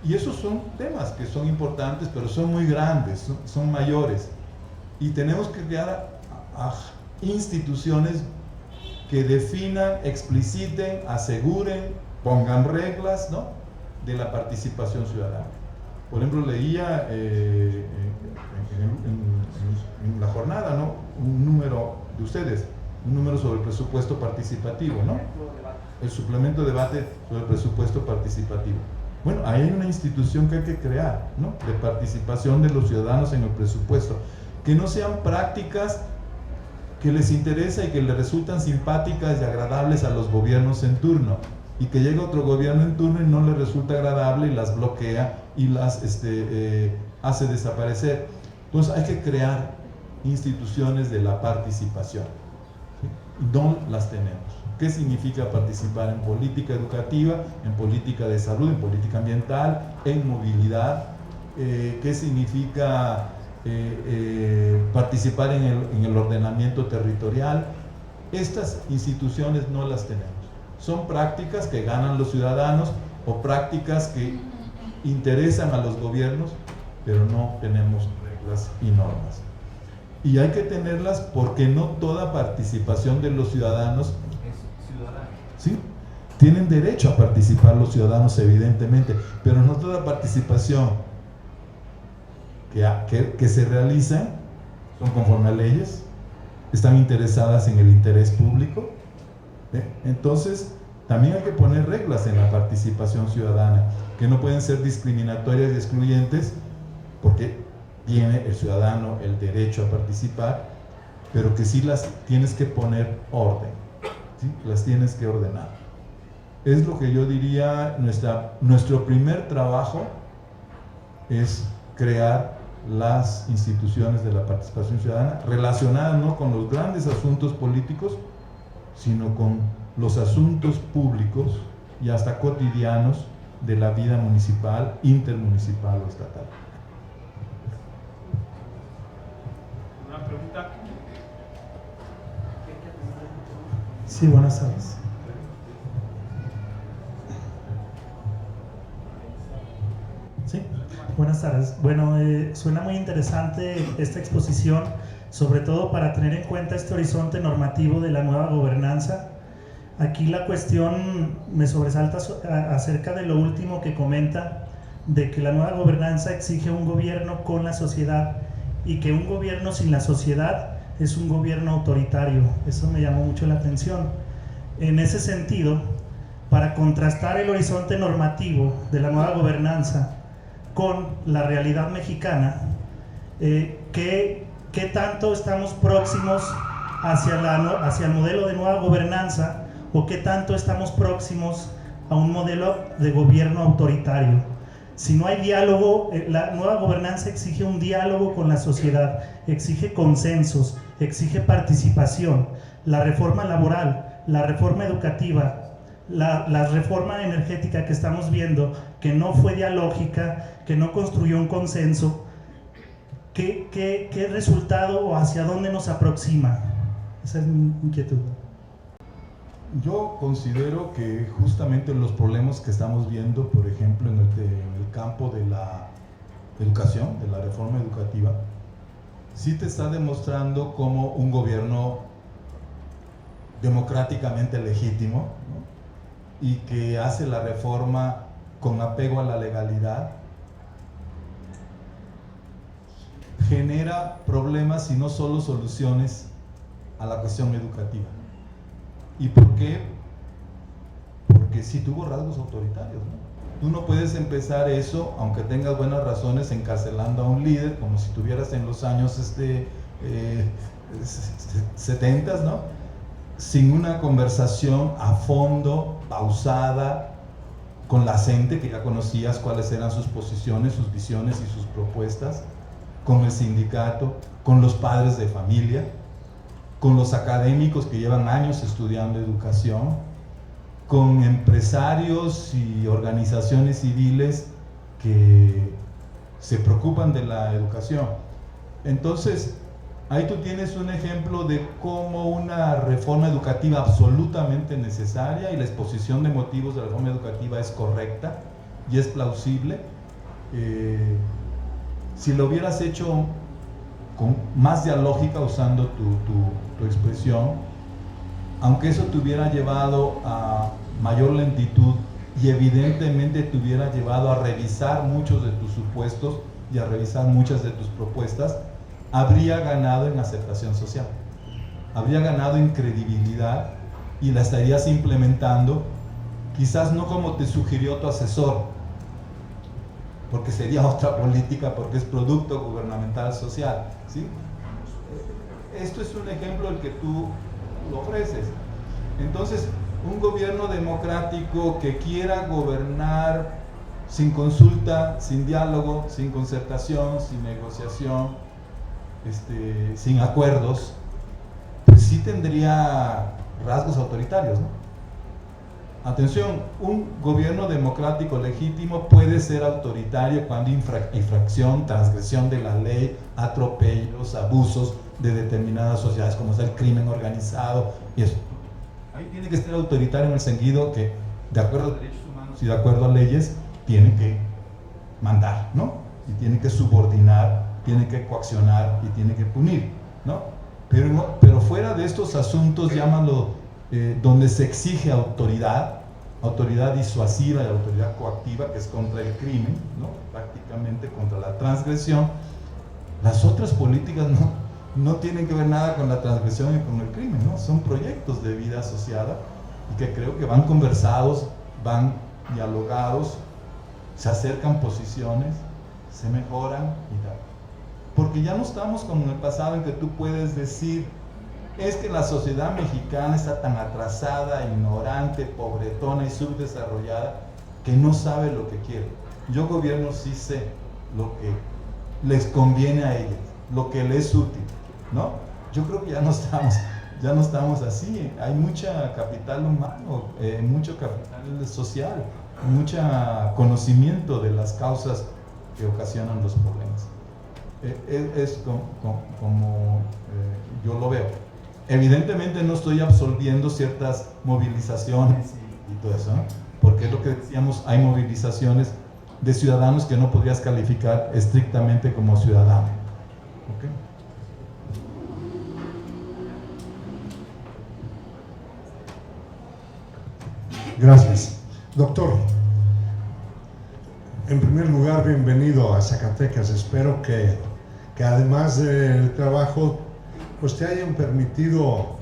y esos son temas que son importantes, pero son muy grandes, son mayores, y tenemos que crear a instituciones que definan, expliciten, aseguren, pongan reglas, ¿no?, de la participación ciudadana. Por ejemplo, leía en la jornada, ¿no?, un número de ustedes, un número sobre el presupuesto participativo, ¿no?, el suplemento de debate sobre el presupuesto participativo. Bueno, ahí hay una institución que hay que crear, ¿no?, de participación de los ciudadanos en el presupuesto, que no sean prácticas que les interesa y que les resultan simpáticas y agradables a los gobiernos en turno, y que llega otro gobierno en turno y no les resulta agradable y las bloquea y las hace desaparecer. Entonces hay que crear instituciones de la participación, ¿sí? No las tenemos. ¿Qué significa participar en política educativa, en política de salud, en política ambiental, en movilidad? ¿Qué significa participar en el ordenamiento territorial? Estas instituciones no las tenemos. Son prácticas que ganan los ciudadanos o prácticas que interesan a los gobiernos, pero no tenemos reglas y normas. Y hay que tenerlas porque no toda participación de los ciudadanos es ciudadana. ¿Sí? Tienen derecho a participar los ciudadanos, evidentemente, pero no toda participación que se realizan son conforme a leyes, están interesadas en el interés público. Entonces también hay que poner reglas en la participación ciudadana que no pueden ser discriminatorias y excluyentes, porque tiene el ciudadano el derecho a participar, pero que sí las tienes que poner orden, ¿sí? Las tienes que ordenar. Es lo que yo diría, nuestro primer trabajo es crear las instituciones de la participación ciudadana relacionadas no con los grandes asuntos políticos, sino con los asuntos públicos y hasta cotidianos de la vida municipal, intermunicipal o estatal. ¿Una pregunta? Sí, buenas tardes. Sí, buenas tardes. Bueno, suena muy interesante esta exposición, sobre todo para tener en cuenta este horizonte normativo de la nueva gobernanza. Aquí la cuestión me sobresalta acerca de lo último que comenta, de que la nueva gobernanza exige un gobierno con la sociedad y que un gobierno sin la sociedad es un gobierno autoritario. Eso me llamó mucho la atención. En ese sentido, para contrastar el horizonte normativo de la nueva gobernanza con la realidad mexicana, ¿qué tanto estamos próximos hacia el modelo de nueva gobernanza o qué tanto estamos próximos a un modelo de gobierno autoritario? Si no hay diálogo, la nueva gobernanza exige un diálogo con la sociedad, exige consensos, exige participación. La reforma laboral, la reforma educativa, la reforma energética que estamos viendo, que no fue dialógica, que no construyó un consenso, ¿qué resultado o hacia dónde nos aproxima? Esa es mi inquietud. Yo considero que justamente los problemas que estamos viendo, por ejemplo, en el campo de la educación, de la reforma educativa, sí te está demostrando cómo un gobierno democráticamente legítimo, ¿no?, y que hace la reforma con apego a la legalidad, genera problemas y no solo soluciones a la cuestión educativa. ¿Y por qué? Porque sí tuvo rasgos autoritarios, ¿no? Tú no puedes empezar eso, aunque tengas buenas razones, encarcelando a un líder, como si estuvieras en los años 70, ¿no?, sin una conversación a fondo, pausada, con la gente, que ya conocías cuáles eran sus posiciones, sus visiones y sus propuestas, con el sindicato, con los padres de familia, con los académicos que llevan años estudiando educación, con empresarios y organizaciones civiles que se preocupan de la educación. Entonces, ahí tú tienes un ejemplo de cómo una reforma educativa absolutamente necesaria, y la exposición de motivos de la reforma educativa es correcta y es plausible. Si lo hubieras hecho con más dialógica, usando tu expresión, aunque eso te hubiera llevado a mayor lentitud y evidentemente te hubiera llevado a revisar muchos de tus supuestos y a revisar muchas de tus propuestas, habría ganado en aceptación social, habría ganado en credibilidad, y la estarías implementando, quizás no como te sugirió tu asesor, porque sería otra política, porque es producto gubernamental social, ¿sí? Esto es un ejemplo el que tú lo ofreces. Entonces, un gobierno democrático que quiera gobernar sin consulta, sin diálogo, sin concertación, sin negociación, sin acuerdos, pues sí tendría rasgos autoritarios, ¿no? Atención, un gobierno democrático legítimo puede ser autoritario cuando infracción, transgresión de la ley, atropellos, abusos de determinadas sociedades, como es el crimen organizado y eso. Ahí tiene que ser autoritario en el sentido que, de acuerdo a derechos humanos y de acuerdo a leyes, tiene que mandar, ¿no? Y tiene que subordinar, tiene que coaccionar y tiene que punir, ¿no? Pero fuera de estos asuntos, llámalo, donde se exige autoridad disuasiva y autoridad coactiva, que es contra el crimen, ¿no?, prácticamente contra la transgresión, las otras políticas no tienen que ver nada con la transgresión y con el crimen, ¿no? Son proyectos de vida asociada y que creo que van conversados, van dialogados, se acercan posiciones, se mejoran y tal. Porque ya no estamos como en el pasado, en que tú puedes decir: es que la sociedad mexicana está tan atrasada, ignorante, pobretona y subdesarrollada que no sabe lo que quiere. Yo, gobierno, sí sé lo que les conviene a ellos, lo que les es útil, ¿no? Yo creo que ya no estamos así. Hay mucha capital humano, mucho capital social, mucho conocimiento de las causas que ocasionan los problemas. Es como yo lo veo. Evidentemente no estoy absolviendo ciertas movilizaciones y todo eso, ¿no? Porque es lo que decíamos, hay movilizaciones de ciudadanos que no podrías calificar estrictamente como ciudadano. ¿Okay? Gracias. Doctor, en primer lugar, bienvenido a Zacatecas. Espero que además del trabajo, pues te hayan permitido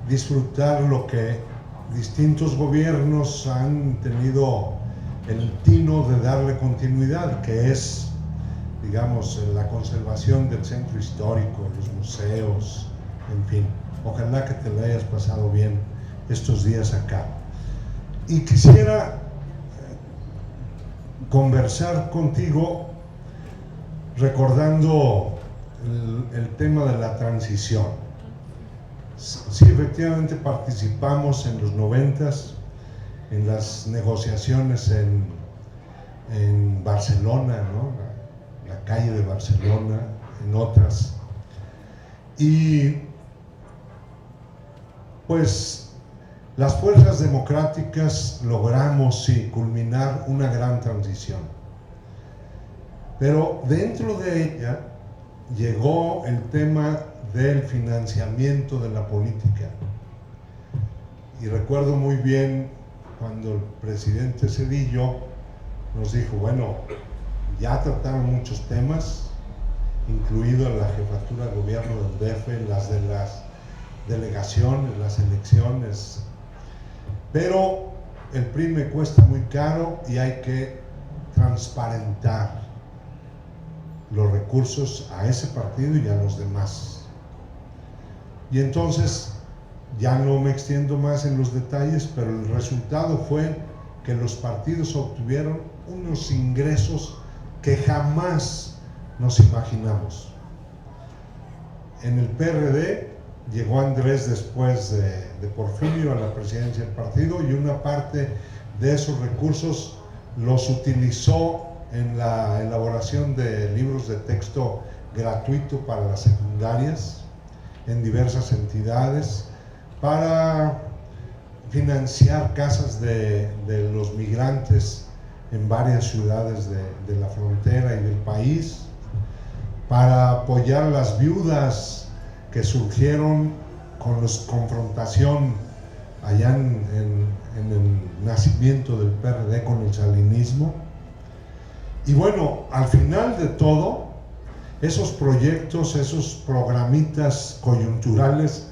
disfrutar lo que distintos gobiernos han tenido el tino de darle continuidad, que es, digamos, la conservación del centro histórico, los museos, en fin. Ojalá que te lo hayas pasado bien estos días acá. Y quisiera conversar contigo recordando el tema de la transición. Sí, efectivamente participamos en los 90s en las negociaciones en Barcelona, ¿no? La calle de Barcelona, en otras. Y pues las fuerzas democráticas logramos, sí, culminar una gran transición. Pero dentro de ella llegó el tema del financiamiento de la política. Y recuerdo muy bien cuando el presidente Zedillo nos dijo, bueno, ya trataron muchos temas, incluido la jefatura de gobierno del DF, las de las delegaciones, las elecciones, pero el PRI me cuesta muy caro y hay que transparentar los recursos a ese partido y a los demás. Y entonces ya no me extiendo más en los detalles, pero el resultado fue que los partidos obtuvieron unos ingresos que jamás nos imaginamos. En el PRD llegó Andrés después de Porfirio a la presidencia del partido y una parte de esos recursos los utilizó en la elaboración de libros de texto gratuito para las secundarias en diversas entidades, para financiar casas de los migrantes en varias ciudades de la frontera y del país, para apoyar a las viudas que surgieron con la confrontación allá en el nacimiento del PRD con el salinismo. Y bueno, al final de todo, esos proyectos, esos programitas coyunturales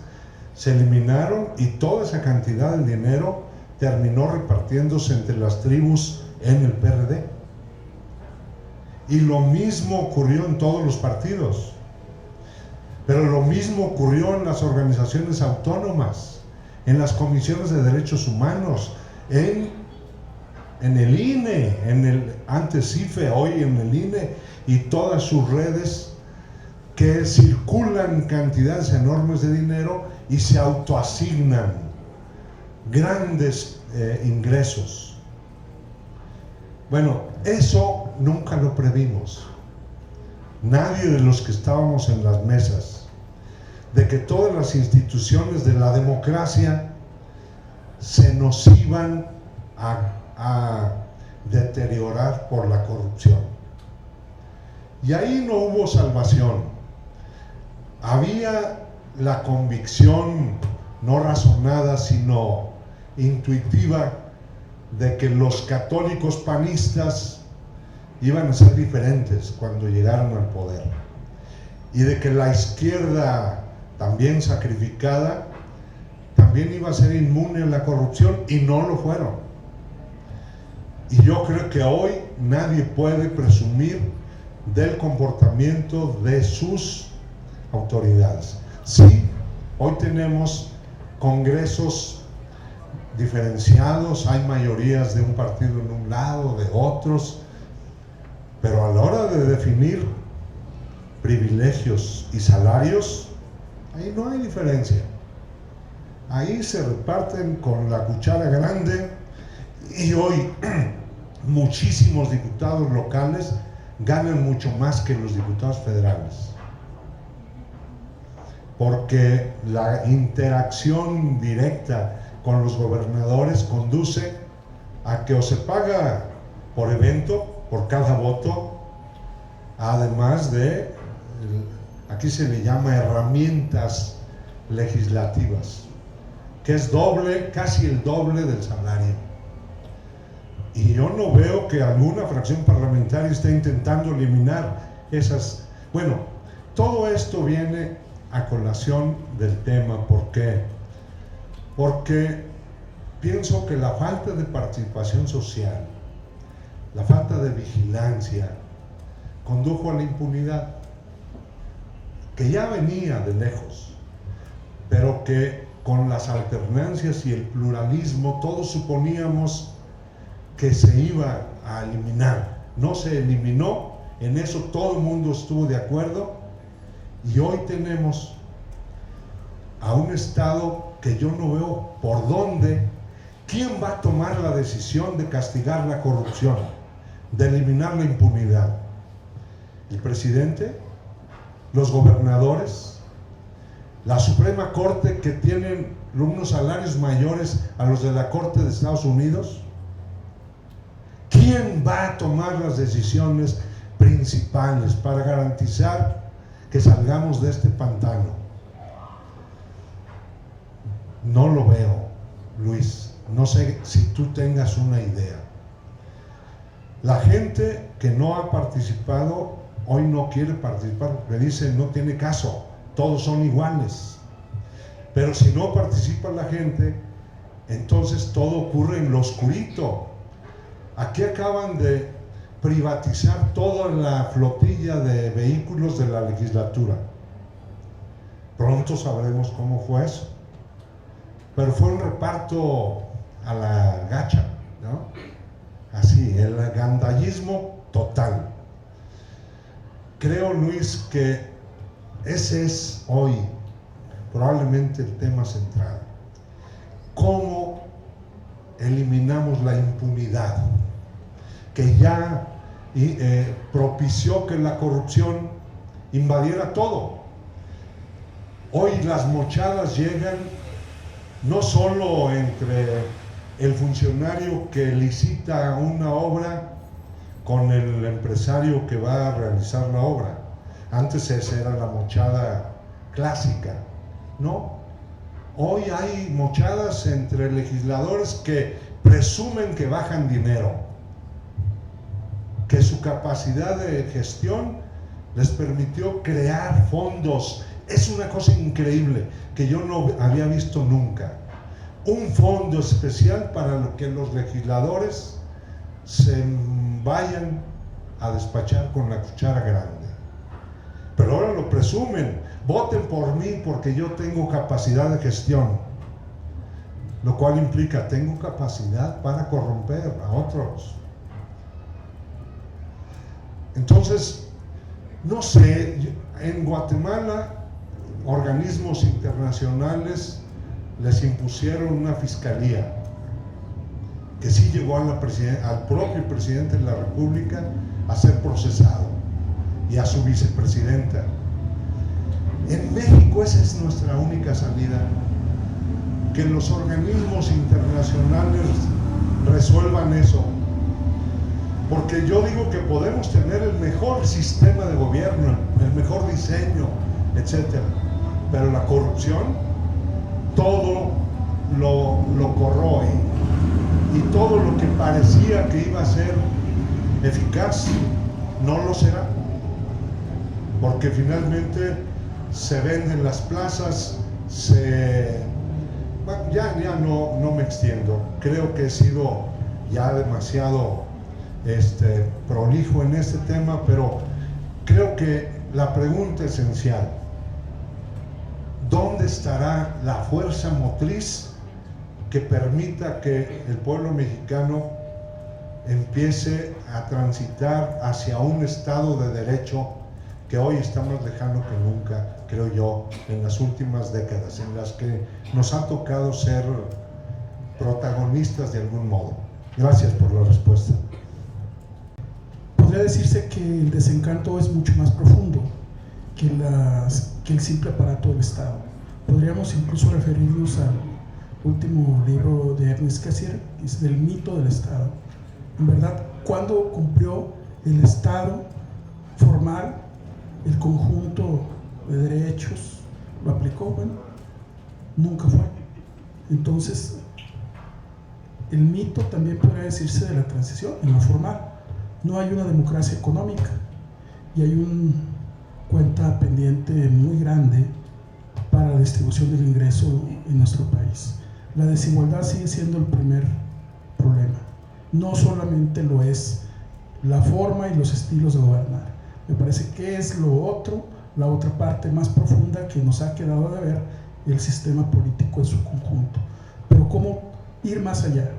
se eliminaron y toda esa cantidad de dinero terminó repartiéndose entre las tribus en el PRD. Y lo mismo ocurrió en todos los partidos. Pero lo mismo ocurrió en las organizaciones autónomas, en las comisiones de derechos humanos, en el INE, antes IFE, hoy en el INE, y todas sus redes que circulan cantidades enormes de dinero y se autoasignan grandes ingresos. Bueno, eso nunca lo previmos. Nadie de los que estábamos en las mesas, de que todas las instituciones de la democracia se nos iban a deteriorar por la corrupción. Y ahí no hubo salvación. Había la convicción no razonada sino intuitiva de que los católicos panistas iban a ser diferentes cuando llegaron al poder y de que la izquierda también sacrificada también iba a ser inmune a la corrupción y no lo fueron. Y yo creo que hoy nadie puede presumir del comportamiento de sus autoridades. Sí, hoy tenemos congresos diferenciados, hay mayorías de un partido en un lado, de otros, pero a la hora de definir privilegios y salarios, ahí no hay diferencia. Ahí se reparten con la cuchara grande y hoy muchísimos diputados locales ganan mucho más que los diputados federales. Porque la interacción directa con los gobernadores conduce a que o se paga por evento, por cada voto, además de, aquí se le llama herramientas legislativas, que es doble, casi el doble del salario. Y yo no veo que alguna fracción parlamentaria esté intentando eliminar esas. Bueno, todo esto viene a colación del tema. ¿Por qué? Porque pienso que la falta de participación social, la falta de vigilancia, condujo a la impunidad, que ya venía de lejos, pero que con las alternancias y el pluralismo todos suponíamos que se iba a eliminar. No se eliminó, en eso todo el mundo estuvo de acuerdo, y hoy tenemos a un Estado que yo no veo por dónde, quién va a tomar la decisión de castigar la corrupción, de eliminar la impunidad. ¿El presidente? los gobernadores, la Suprema Corte, que tienen unos salarios mayores a los de la Corte de Estados Unidos. ¿Quién va a tomar las decisiones principales para garantizar que salgamos de este pantano? No lo veo, Luis. No sé si tú tengas una idea. La gente que no ha participado hoy no quiere participar porque dice no tiene caso, todos son iguales. Pero si no participa la gente, entonces todo ocurre en lo oscurito. Aquí acaban de privatizar toda la flotilla de vehículos de la legislatura. Pronto sabremos cómo fue eso. Pero fue un reparto a la gacha, ¿no? Así, el gandallismo total. Creo, Luis, que ese es hoy probablemente el tema central. ¿Cómo eliminamos la impunidad que ya propició que la corrupción invadiera todo? Hoy las mochadas llegan no solo entre el funcionario que licita una obra con el empresario que va a realizar la obra. Antes esa era la mochada clásica, ¿no? Hoy hay mochadas entre legisladores que presumen que bajan dinero, que su capacidad de gestión les permitió crear fondos. Es una cosa increíble que yo no había visto nunca. Un fondo especial para que los legisladores se vayan a despachar con la cuchara grande. Pero ahora lo presumen. Voten por mí porque yo tengo capacidad de gestión. Lo cual implica, tengo capacidad para corromper a otros. Entonces, no sé, en Guatemala, organismos internacionales les impusieron una fiscalía que sí llegó al propio presidente de la República a ser procesado y a su vicepresidenta. En México esa es nuestra única salida, que los organismos internacionales resuelvan eso, porque yo digo que podemos tener el mejor sistema de gobierno, el mejor diseño, etcétera, pero la corrupción todo lo corroe, y todo lo que parecía que iba a ser eficaz no lo será, porque finalmente se venden las plazas. Ya no me extiendo, creo que he sido ya demasiado prolijo en este tema, pero creo que la pregunta esencial: ¿dónde estará la fuerza motriz que permita que el pueblo mexicano empiece a transitar hacia un Estado de Derecho que hoy está más lejano que nunca, creo yo, en las últimas décadas, en las que nos ha tocado ser protagonistas de algún modo? Gracias por la respuesta. Podría decirse que el desencanto es mucho más profundo que el simple aparato del Estado. Podríamos incluso referirnos al último libro de Ernest Cassirer, que es del mito del Estado. En verdad, ¿cuándo cumplió el Estado formal el conjunto de derechos? ¿Lo aplicó? Bueno, nunca fue. Entonces, el mito también podría decirse de la transición, en lo formal. No hay una democracia económica y hay una cuenta pendiente muy grande para la distribución del ingreso en nuestro país. La desigualdad sigue siendo el primer problema. No solamente lo es la forma y los estilos de gobernar. Me parece que es lo otro, la otra parte más profunda que nos ha quedado de ver, el sistema político en su conjunto. Pero cómo ir más allá.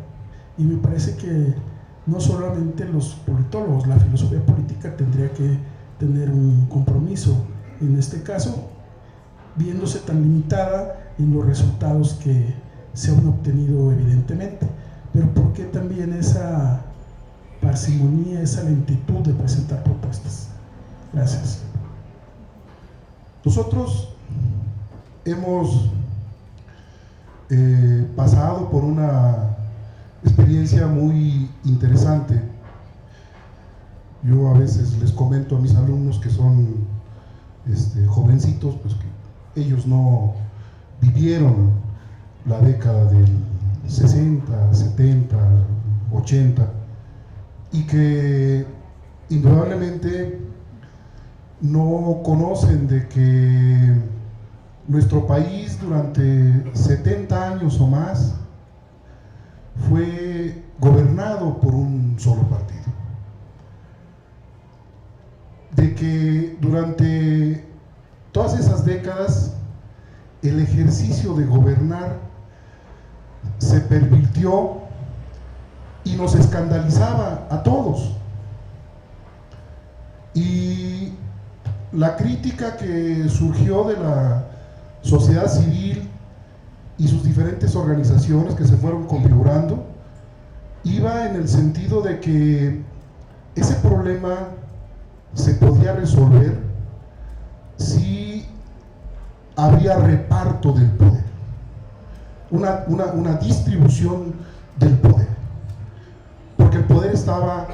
Y me parece que no solamente los politólogos, la filosofía política tendría que tener un compromiso, en este caso, viéndose tan limitada en los resultados que se han obtenido evidentemente, pero ¿por qué también esa parsimonía, esa lentitud de presentar propuestas? Gracias. Nosotros hemos pasado por una experiencia muy interesante. Yo a veces les comento a mis alumnos que son jovencitos, pues que ellos no vivieron la década del 60, 70, 80 y que indudablemente no conocen de que nuestro país durante 70 años o más fue gobernado por un solo partido. De que durante todas esas décadas el ejercicio de gobernar se pervirtió y nos escandalizaba a todos. Y la crítica que surgió de la sociedad civil y sus diferentes organizaciones que se fueron configurando iba en el sentido de que ese problema se podía resolver si había reparto del poder, una distribución del poder, porque el poder estaba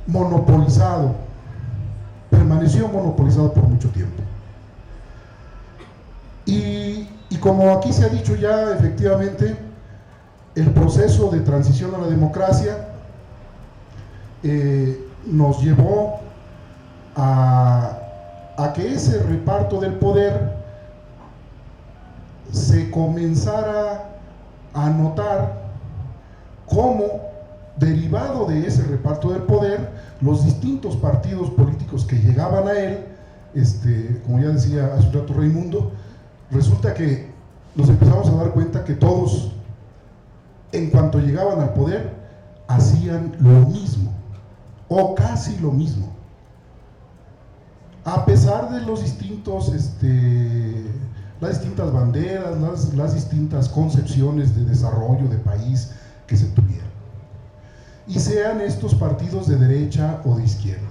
monopolizado, permaneció monopolizado por mucho tiempo. Y como aquí se ha dicho ya, efectivamente, el proceso de transición a la democracia nos llevó a que ese reparto del poder se comenzara a notar cómo, derivado de ese reparto del poder, los distintos partidos políticos que llegaban a él, como ya decía hace un rato Raimundo, resulta que nos empezamos a dar cuenta que todos, en cuanto llegaban al poder, hacían lo mismo, o casi lo mismo. A pesar de los distintos, las distintas banderas, las distintas concepciones de desarrollo de país que se tuvieran. Y sean estos partidos de derecha o de izquierda.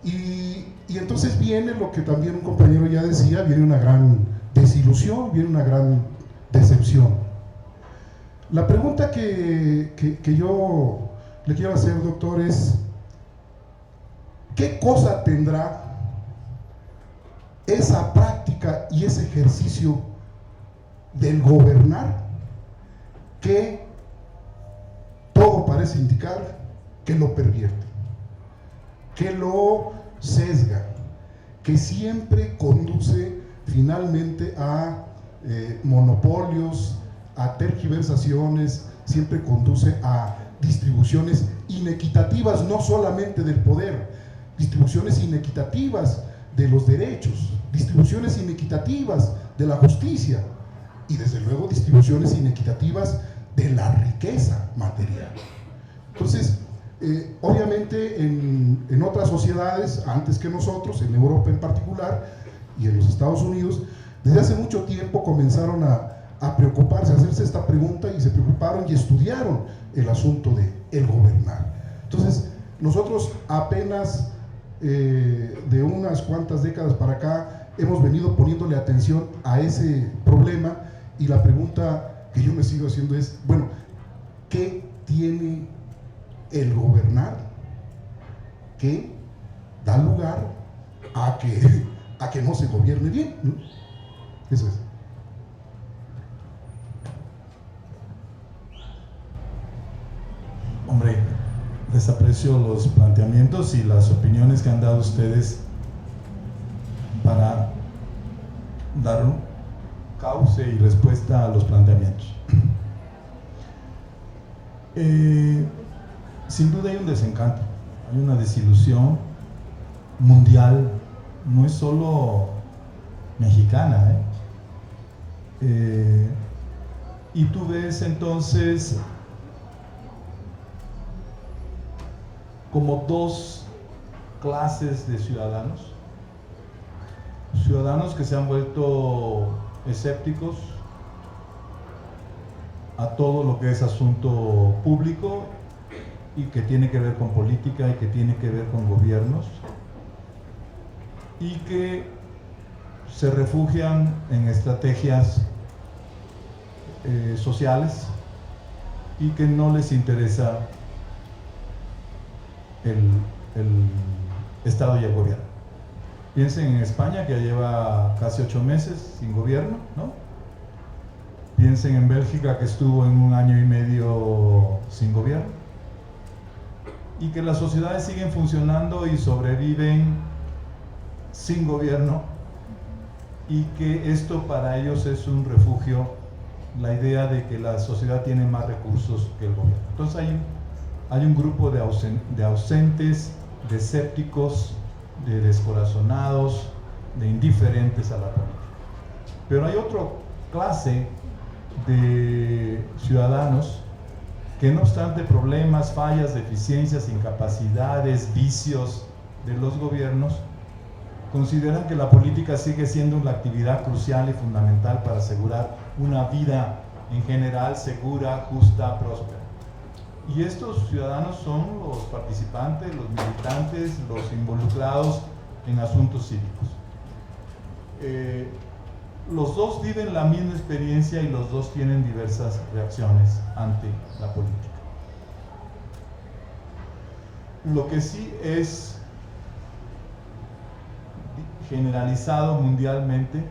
Y entonces viene lo que también un compañero ya decía, viene una gran desilusión, viene una gran decepción. La pregunta que yo le quiero hacer, doctor, es ¿qué cosa tendrá esa práctica y ese ejercicio del gobernar que todo parece indicar que lo pervierte, que lo sesga, que siempre conduce finalmente a monopolios, a tergiversaciones, siempre conduce a distribuciones inequitativas, no solamente del poder, distribuciones inequitativas de los derechos, distribuciones inequitativas de la justicia y desde luego distribuciones inequitativas de la riqueza material. Entonces, obviamente en otras sociedades, antes que nosotros, en Europa en particular y en los Estados Unidos, desde hace mucho tiempo comenzaron a preocuparse, a hacerse esta pregunta y se preocuparon y estudiaron el asunto de el gobernar. Entonces, nosotros apenas de unas cuantas décadas para acá hemos venido poniéndole atención a ese problema y la pregunta que yo me sigo haciendo es, bueno, ¿qué tiene el gobernar que da lugar a que no se gobierne bien? ¿No? Eso es. Hombre, les aprecio los planteamientos y las opiniones que han dado ustedes para dar un cauce y respuesta a los planteamientos. Sin duda hay un desencanto, hay una desilusión mundial, no es solo mexicana, y tú ves entonces como dos clases de ciudadanos que se han vuelto escépticos a todo lo que es asunto público y que tiene que ver con política y que tiene que ver con gobiernos, y que se refugian en estrategias sociales y que no les interesa el Estado y el gobierno. Piensen en España, que ya lleva casi 8 meses sin gobierno, ¿no? Piensen en Bélgica, que estuvo en 1 año y medio sin gobierno, y que las sociedades siguen funcionando y sobreviven sin gobierno, y que esto para ellos es un refugio, la idea de que la sociedad tiene más recursos que el gobierno. Entonces hay un grupo de ausentes, de escépticos, de descorazonados, de indiferentes a la política. Pero hay otra clase de ciudadanos que, no obstante problemas, fallas, deficiencias, incapacidades, vicios de los gobiernos, consideran que la política sigue siendo una actividad crucial y fundamental para asegurar una vida en general segura, justa, próspera. Y estos ciudadanos son los participantes, los militantes, los involucrados en asuntos cívicos. Los dos viven la misma experiencia y los dos tienen diversas reacciones ante la política. Lo que sí es generalizado mundialmente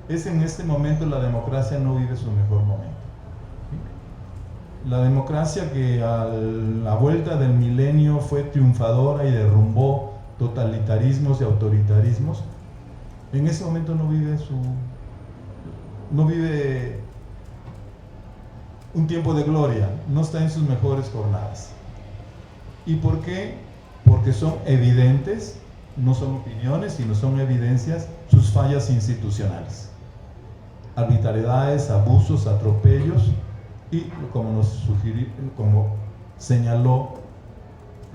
es en este momento la democracia no vive su mejor momento. La democracia, que a la vuelta del milenio fue triunfadora y derrumbó totalitarismos y autoritarismos, en ese momento no vive un tiempo de gloria, no está en sus mejores jornadas. ¿Y por qué? Porque son evidentes, no son opiniones, sino son evidencias, sus fallas institucionales. Arbitrariedades, abusos, atropellos y, como señaló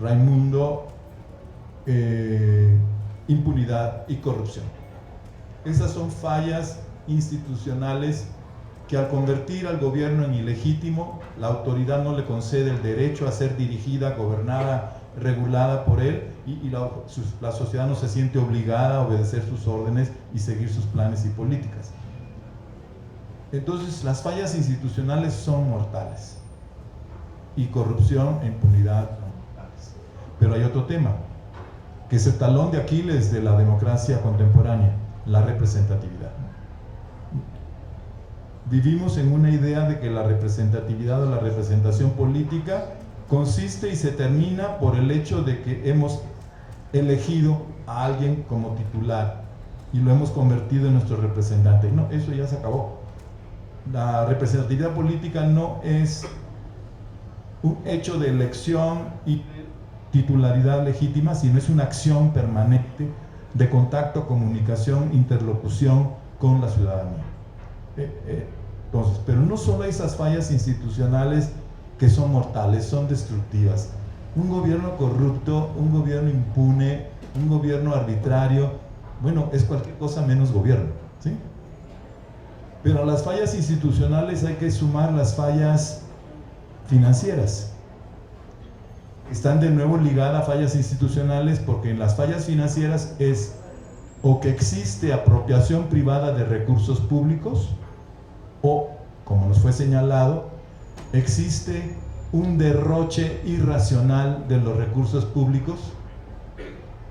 Raimundo, impunidad y corrupción. Esas son fallas institucionales que, al convertir al gobierno en ilegítimo, la autoridad no le concede el derecho a ser dirigida, gobernada, regulada por él, y la sociedad no se siente obligada a obedecer sus órdenes y seguir sus planes y políticas. Entonces, las fallas institucionales son mortales, y corrupción e impunidad son mortales. Pero hay otro tema, que es el talón de Aquiles de la democracia contemporánea: la representatividad. Vivimos en una idea de que la representatividad o la representación política consiste y se termina por el hecho de que hemos elegido a alguien como titular y lo hemos convertido en nuestro representante. No, eso ya se acabó. La representatividad política no es un hecho de elección y titularidad legítima, sino es una acción permanente de contacto, comunicación, interlocución con la ciudadanía. Entonces, pero no solo esas fallas institucionales que son mortales, son destructivas. Un gobierno corrupto, un gobierno impune, un gobierno arbitrario, bueno, es cualquier cosa menos gobierno, ¿sí? Pero a las fallas institucionales hay que sumar las fallas financieras. Están de nuevo ligadas a fallas institucionales, porque en las fallas financieras es o que existe apropiación privada de recursos públicos, o, como nos fue señalado, existe un derroche irracional de los recursos públicos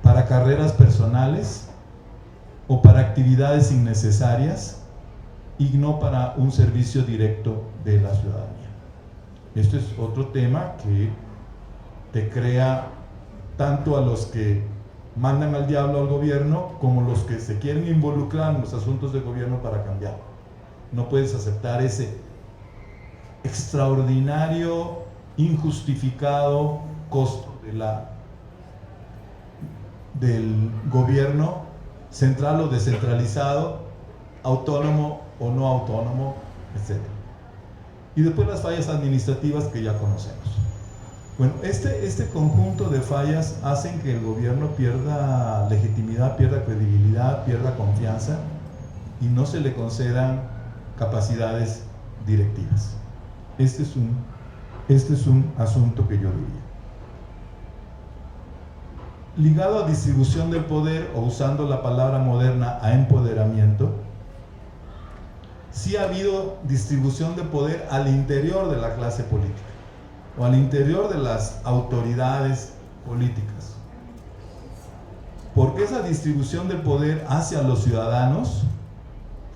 para carreras personales o para actividades innecesarias y no para un servicio directo de la ciudadanía. Esto es otro tema que te crea tanto a los que mandan al diablo al gobierno como los que se quieren involucrar en los asuntos de gobierno para cambiar. No puedes aceptar ese extraordinario, injustificado costo del gobierno central o descentralizado, autónomo o no autónomo, etc. Y después las fallas administrativas que ya conocemos. Bueno, este conjunto de fallas hacen que el gobierno pierda legitimidad, pierda credibilidad, pierda confianza y no se le concedan capacidades directivas. Este es un asunto que yo diría. ligado a distribución del poder, o usando la palabra moderna, a empoderamiento, sí ha habido distribución de poder al interior de la clase política o al interior de las autoridades políticas. Porque esa distribución del poder hacia los ciudadanos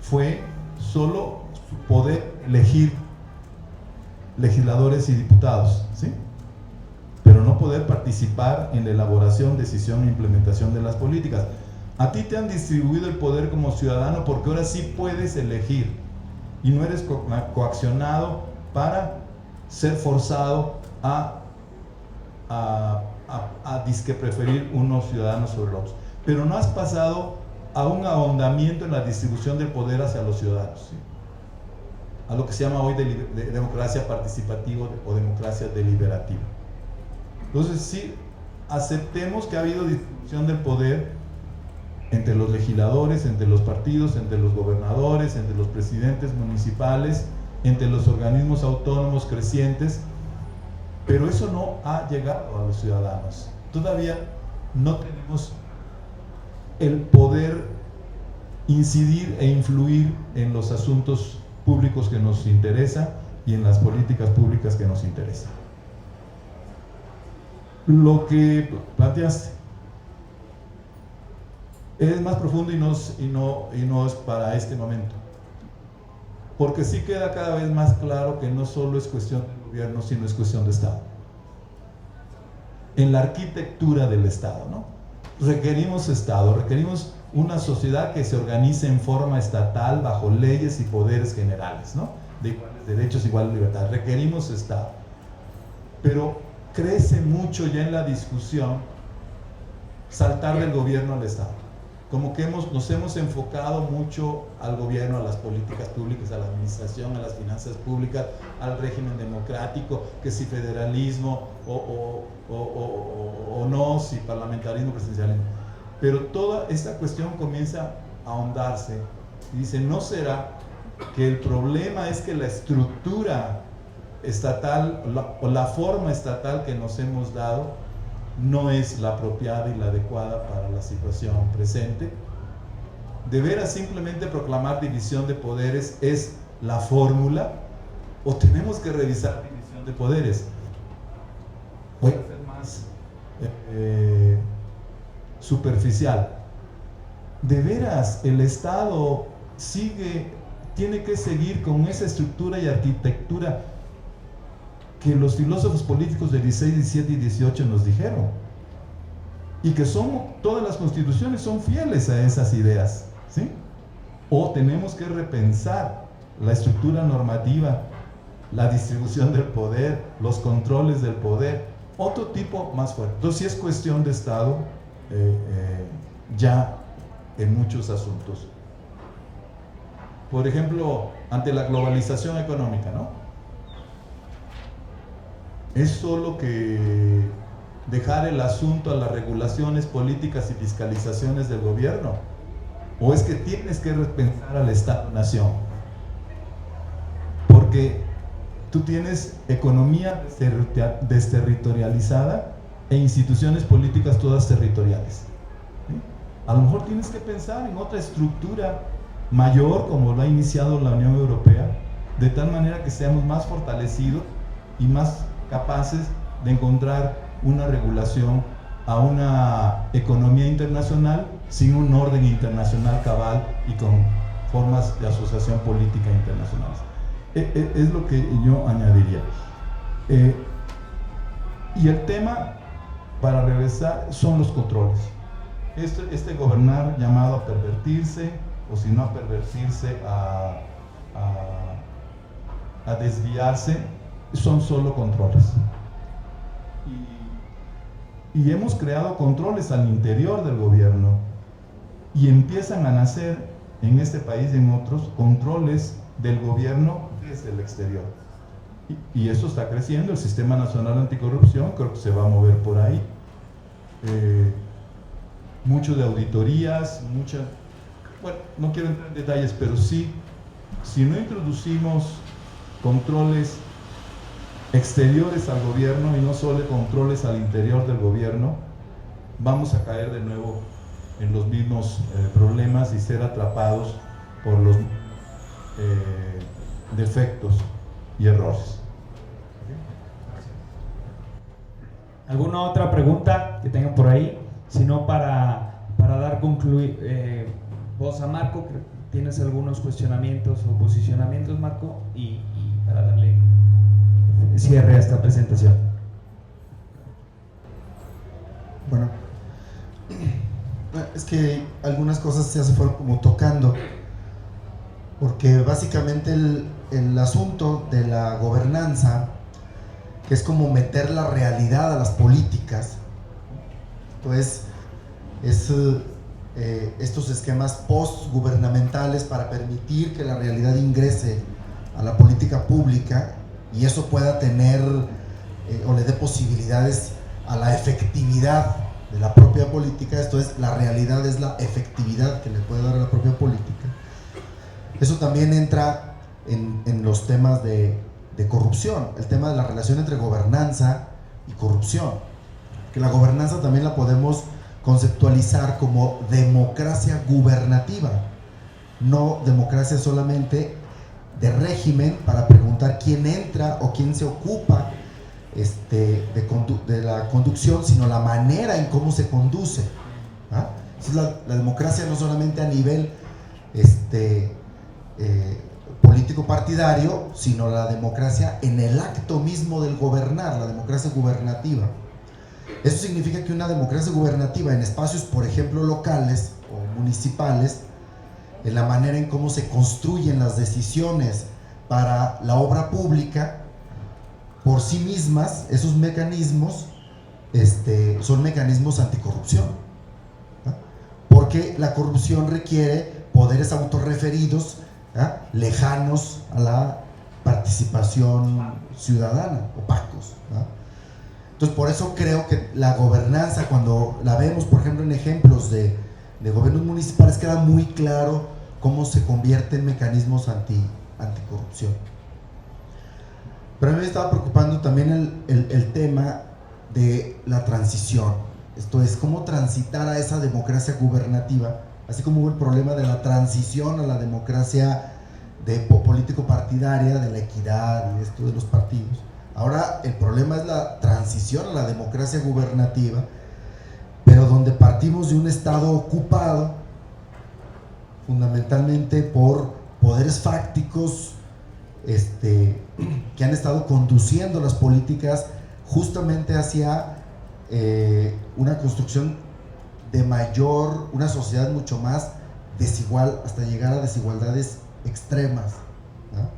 fue solo poder elegir legisladores y diputados, ¿sí? Pero no poder participar en la elaboración, decisión e implementación de las políticas. A ti te han distribuido el poder como ciudadano porque ahora sí puedes elegir y no eres coaccionado para ser forzado a disque preferir unos ciudadanos sobre otros. Pero no has pasado a un ahondamiento en la distribución del poder hacia los ciudadanos, ¿sí? A lo que se llama hoy de democracia participativa o democracia deliberativa. Entonces, sí, aceptemos que ha habido distribución del poder entre los legisladores, entre los partidos, entre los gobernadores, entre los presidentes municipales, entre los organismos autónomos crecientes, pero eso no ha llegado a los ciudadanos. Todavía no tenemos el poder incidir e influir en los asuntos públicos que nos interesan y en las políticas públicas que nos interesan. Lo que planteaste es más profundo y no es para este momento, porque sí queda cada vez más claro que no solo es cuestión del gobierno, sino es cuestión de Estado. En la arquitectura del Estado, ¿no? Requerimos Estado, requerimos una sociedad que se organice en forma estatal bajo leyes y poderes generales, ¿no? De iguales derechos, igual libertad. Requerimos Estado. Pero crece mucho ya en la discusión saltar del gobierno al Estado. Como que nos hemos enfocado mucho al gobierno, a las políticas públicas, a la administración, a las finanzas públicas, al régimen democrático, que si federalismo o no, si parlamentarismo, presidencialismo. Pero toda esta cuestión comienza a ahondarse y dice, ¿no será que el problema es que la estructura estatal o la forma estatal que nos hemos dado no es la apropiada y la adecuada para la situación presente? ¿De veras simplemente proclamar división de poderes es la fórmula? ¿O tenemos que revisar división de poderes? Voy a ser más superficial. ¿De veras el Estado tiene que seguir con esa estructura y arquitectura que los filósofos políticos de 16, 17 y 18 nos dijeron? Y que todas las constituciones son fieles a esas ideas, ¿sí? ¿O tenemos que repensar la estructura normativa, la distribución del poder, los controles del poder, otro tipo más fuerte? Entonces sí es cuestión de Estado ya en muchos asuntos. Por ejemplo, ante la globalización económica, ¿no? ¿Es solo que dejar el asunto a las regulaciones políticas y fiscalizaciones del gobierno? ¿O es que tienes que repensar al Estado-Nación? Porque tú tienes economía desterritorializada e instituciones políticas todas territoriales, ¿sí? A lo mejor tienes que pensar en otra estructura mayor, como lo ha iniciado la Unión Europea, de tal manera que seamos más fortalecidos y más capaces de encontrar una regulación a una economía internacional sin un orden internacional cabal y con formas de asociación política internacionales. Es lo que yo añadiría. Y el tema, para regresar, son los controles. Este gobernar llamado a pervertirse, o si no a pervertirse, a desviarse, son solo controles. Y hemos creado controles al interior del gobierno y empiezan a nacer en este país y en otros controles del gobierno desde el exterior. Y eso está creciendo. El Sistema Nacional Anticorrupción creo que se va a mover por ahí. Mucho de auditorías, bueno, no quiero entrar en detalles, pero sí, si no introducimos controles exteriores al gobierno y no solo controles al interior del gobierno, vamos a caer de nuevo en los mismos problemas y ser atrapados por los defectos y errores. ¿Alguna otra pregunta que tengan por ahí? Si no, para dar concluir, vos a Marco, ¿tienes algunos cuestionamientos o posicionamientos, Marco? Y para darle cierre a esta presentación. Bueno, es que algunas cosas ya se fueron como tocando, porque básicamente el asunto de la gobernanza, que es como meter la realidad a las políticas, pues estos esquemas postgubernamentales para permitir que la realidad ingrese a la política pública y eso pueda tener o le dé posibilidades a la efectividad de la propia política. Esto es, la realidad es la efectividad que le puede dar a la propia política. Eso también entra en los temas de corrupción, el tema de la relación entre gobernanza y corrupción, que la gobernanza también la podemos conceptualizar como democracia gubernativa, no democracia solamente de régimen para preguntar quién entra o quién se ocupa de la conducción, sino la manera en cómo se conduce. Entonces la democracia no solamente a nivel político partidario, sino la democracia en el acto mismo del gobernar, la democracia gubernativa. Eso significa que una democracia gubernativa en espacios, por ejemplo, locales o municipales, en la manera en cómo se construyen las decisiones para la obra pública, por sí mismas, esos mecanismos son mecanismos anticorrupción, ¿no? Porque la corrupción requiere poderes autorreferidos, lejanos a la participación ciudadana, opacos, ¿no? Entonces, por eso creo que la gobernanza, cuando la vemos, por ejemplo, en ejemplos de gobiernos municipales, queda muy claro cómo se convierte en mecanismos anticorrupción. Pero a mí me estaba preocupando también el tema de la transición. Esto es, cómo transitar a esa democracia gubernativa, así como hubo el problema de la transición a la democracia político-partidaria, de la equidad y esto de los partidos. Ahora el problema es la transición a la democracia gubernativa, pero donde partimos de un Estado ocupado fundamentalmente por poderes fácticos que han estado conduciendo las políticas justamente hacia una construcción de una sociedad mucho más desigual, hasta llegar a desigualdades extremas, ¿no?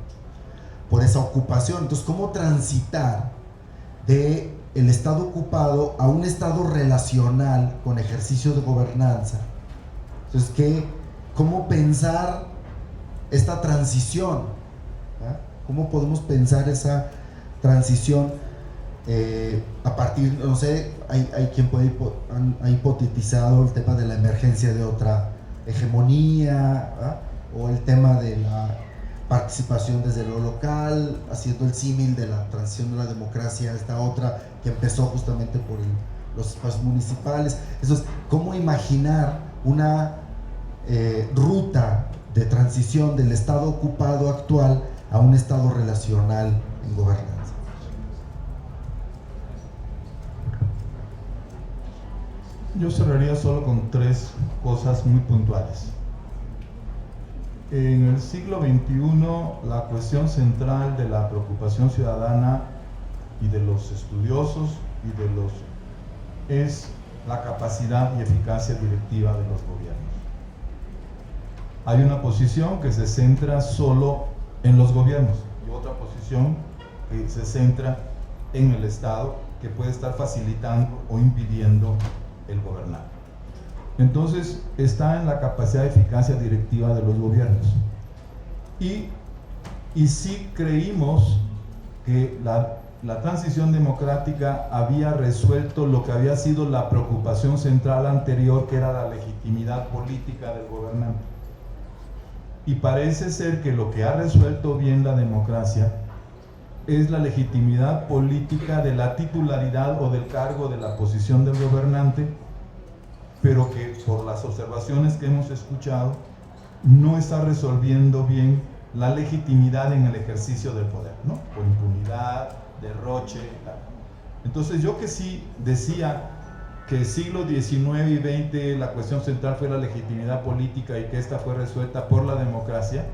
Por esa ocupación. Entonces, ¿cómo transitar de el Estado ocupado a un Estado relacional con ejercicio de gobernanza? Entonces, ¿cómo pensar esta transición? ¿Cómo podemos pensar esa transición a partir, no sé, hay quien ha hipotetizado el tema de la emergencia de otra hegemonía, o el tema de la participación desde lo local, haciendo el símil de la transición de la democracia a esta otra que empezó justamente por los espacios municipales. Entonces, ¿cómo imaginar una ruta de transición del Estado ocupado actual a un Estado relacional en gobernanza? Yo cerraría solo con 3 cosas muy puntuales. En el siglo XXI, la cuestión central de la preocupación ciudadana y de los estudiosos es la capacidad y eficacia directiva de los gobiernos. Hay una posición que se centra solo en los gobiernos y otra posición que se centra en el Estado, que puede estar facilitando o impidiendo el gobernar. Entonces, está en la capacidad de eficacia directiva de los gobiernos. Y sí creímos que la transición democrática había resuelto lo que había sido la preocupación central anterior, que era la legitimidad política del gobernante. Y parece ser que lo que ha resuelto bien la democracia es la legitimidad política de la titularidad o del cargo de la posición del gobernante, pero que por las observaciones que hemos escuchado no está resolviendo bien la legitimidad en el ejercicio del poder, ¿no? Por impunidad, derroche, tal. Entonces yo que sí decía que siglo XIX y XX la cuestión central fue la legitimidad política y que esta fue resuelta por la democracia,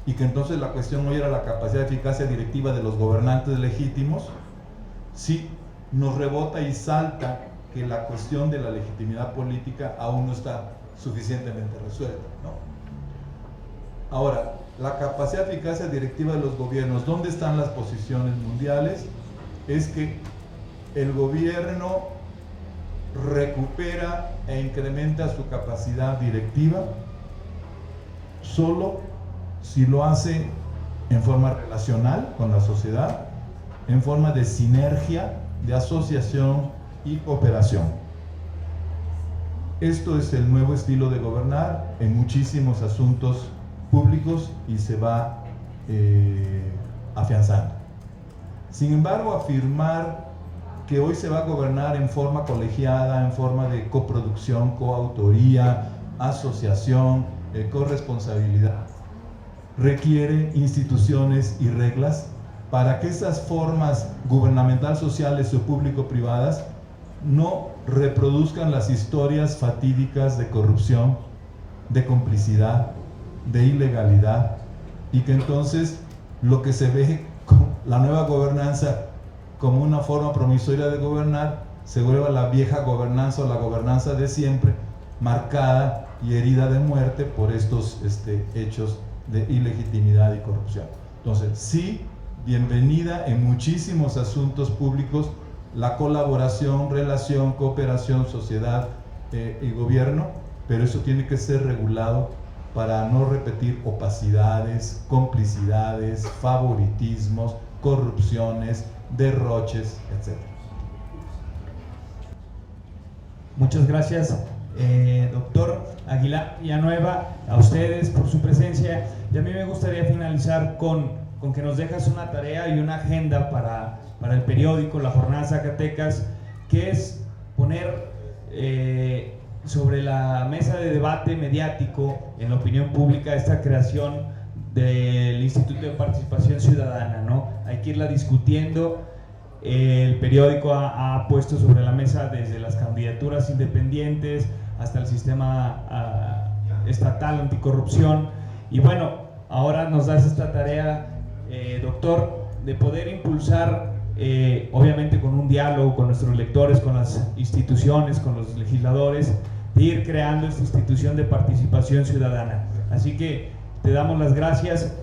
y que entonces la cuestión no era la capacidad de eficacia directiva de los gobernantes legítimos, sí nos rebota y salta que la cuestión de la legitimidad política aún no está suficientemente resuelta, ¿no? Ahora, la capacidad de eficacia directiva de los gobiernos, ¿dónde están las posiciones mundiales? Es que el gobierno recupera e incrementa su capacidad directiva solo si lo hace en forma relacional con la sociedad, en forma de sinergia, de asociación y cooperación. Esto es el nuevo estilo de gobernar en muchísimos asuntos públicos y se va afianzando. Sin embargo, afirmar que hoy se va a gobernar en forma colegiada, en forma de coproducción, coautoría, asociación, corresponsabilidad, requiere instituciones y reglas para que esas formas gubernamental, sociales o público-privadas no reproduzcan las historias fatídicas de corrupción, de complicidad, de ilegalidad, y que entonces lo que se ve como la nueva gobernanza como una forma promisoria de gobernar se vuelva la vieja gobernanza o la gobernanza de siempre, marcada y herida de muerte por estos hechos de ilegitimidad y corrupción. Entonces, sí, bienvenida en muchísimos asuntos públicos la colaboración, relación, cooperación, sociedad y gobierno, pero eso tiene que ser regulado para no repetir opacidades, complicidades, favoritismos, corrupciones, derroches, etc. Muchas gracias, doctor Aguilar Villanueva, a ustedes por su presencia. Y a mí me gustaría finalizar con que nos dejas una tarea y una agenda para el periódico La Jornada Zacatecas, que es poner sobre la mesa de debate mediático en la opinión pública esta creación del Instituto de Participación Ciudadana, ¿no? Hay que irla discutiendo. El periódico ha puesto sobre la mesa desde las candidaturas independientes hasta el sistema estatal anticorrupción, y bueno, ahora nos das esta tarea, doctor, de poder impulsar, obviamente con un diálogo con nuestros lectores, con las instituciones, con los legisladores, de ir creando esta institución de participación ciudadana. Así que te damos las gracias,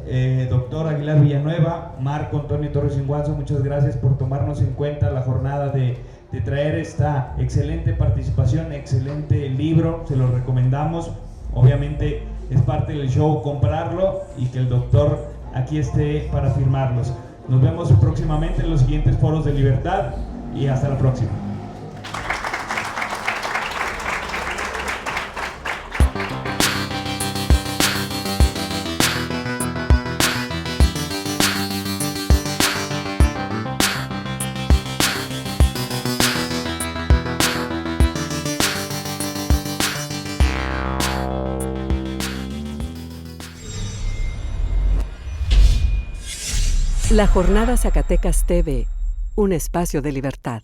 doctor Aguilar Villanueva. Marco Antonio Torres Inguanzo, muchas gracias por tomarnos en cuenta la jornada de traer esta excelente participación, excelente libro, se lo recomendamos. Obviamente es parte del show comprarlo y que el doctor aquí esté para firmarlos. Nos vemos próximamente en los siguientes foros de Libertad y hasta la próxima. La Jornada Zacatecas TV, un espacio de libertad.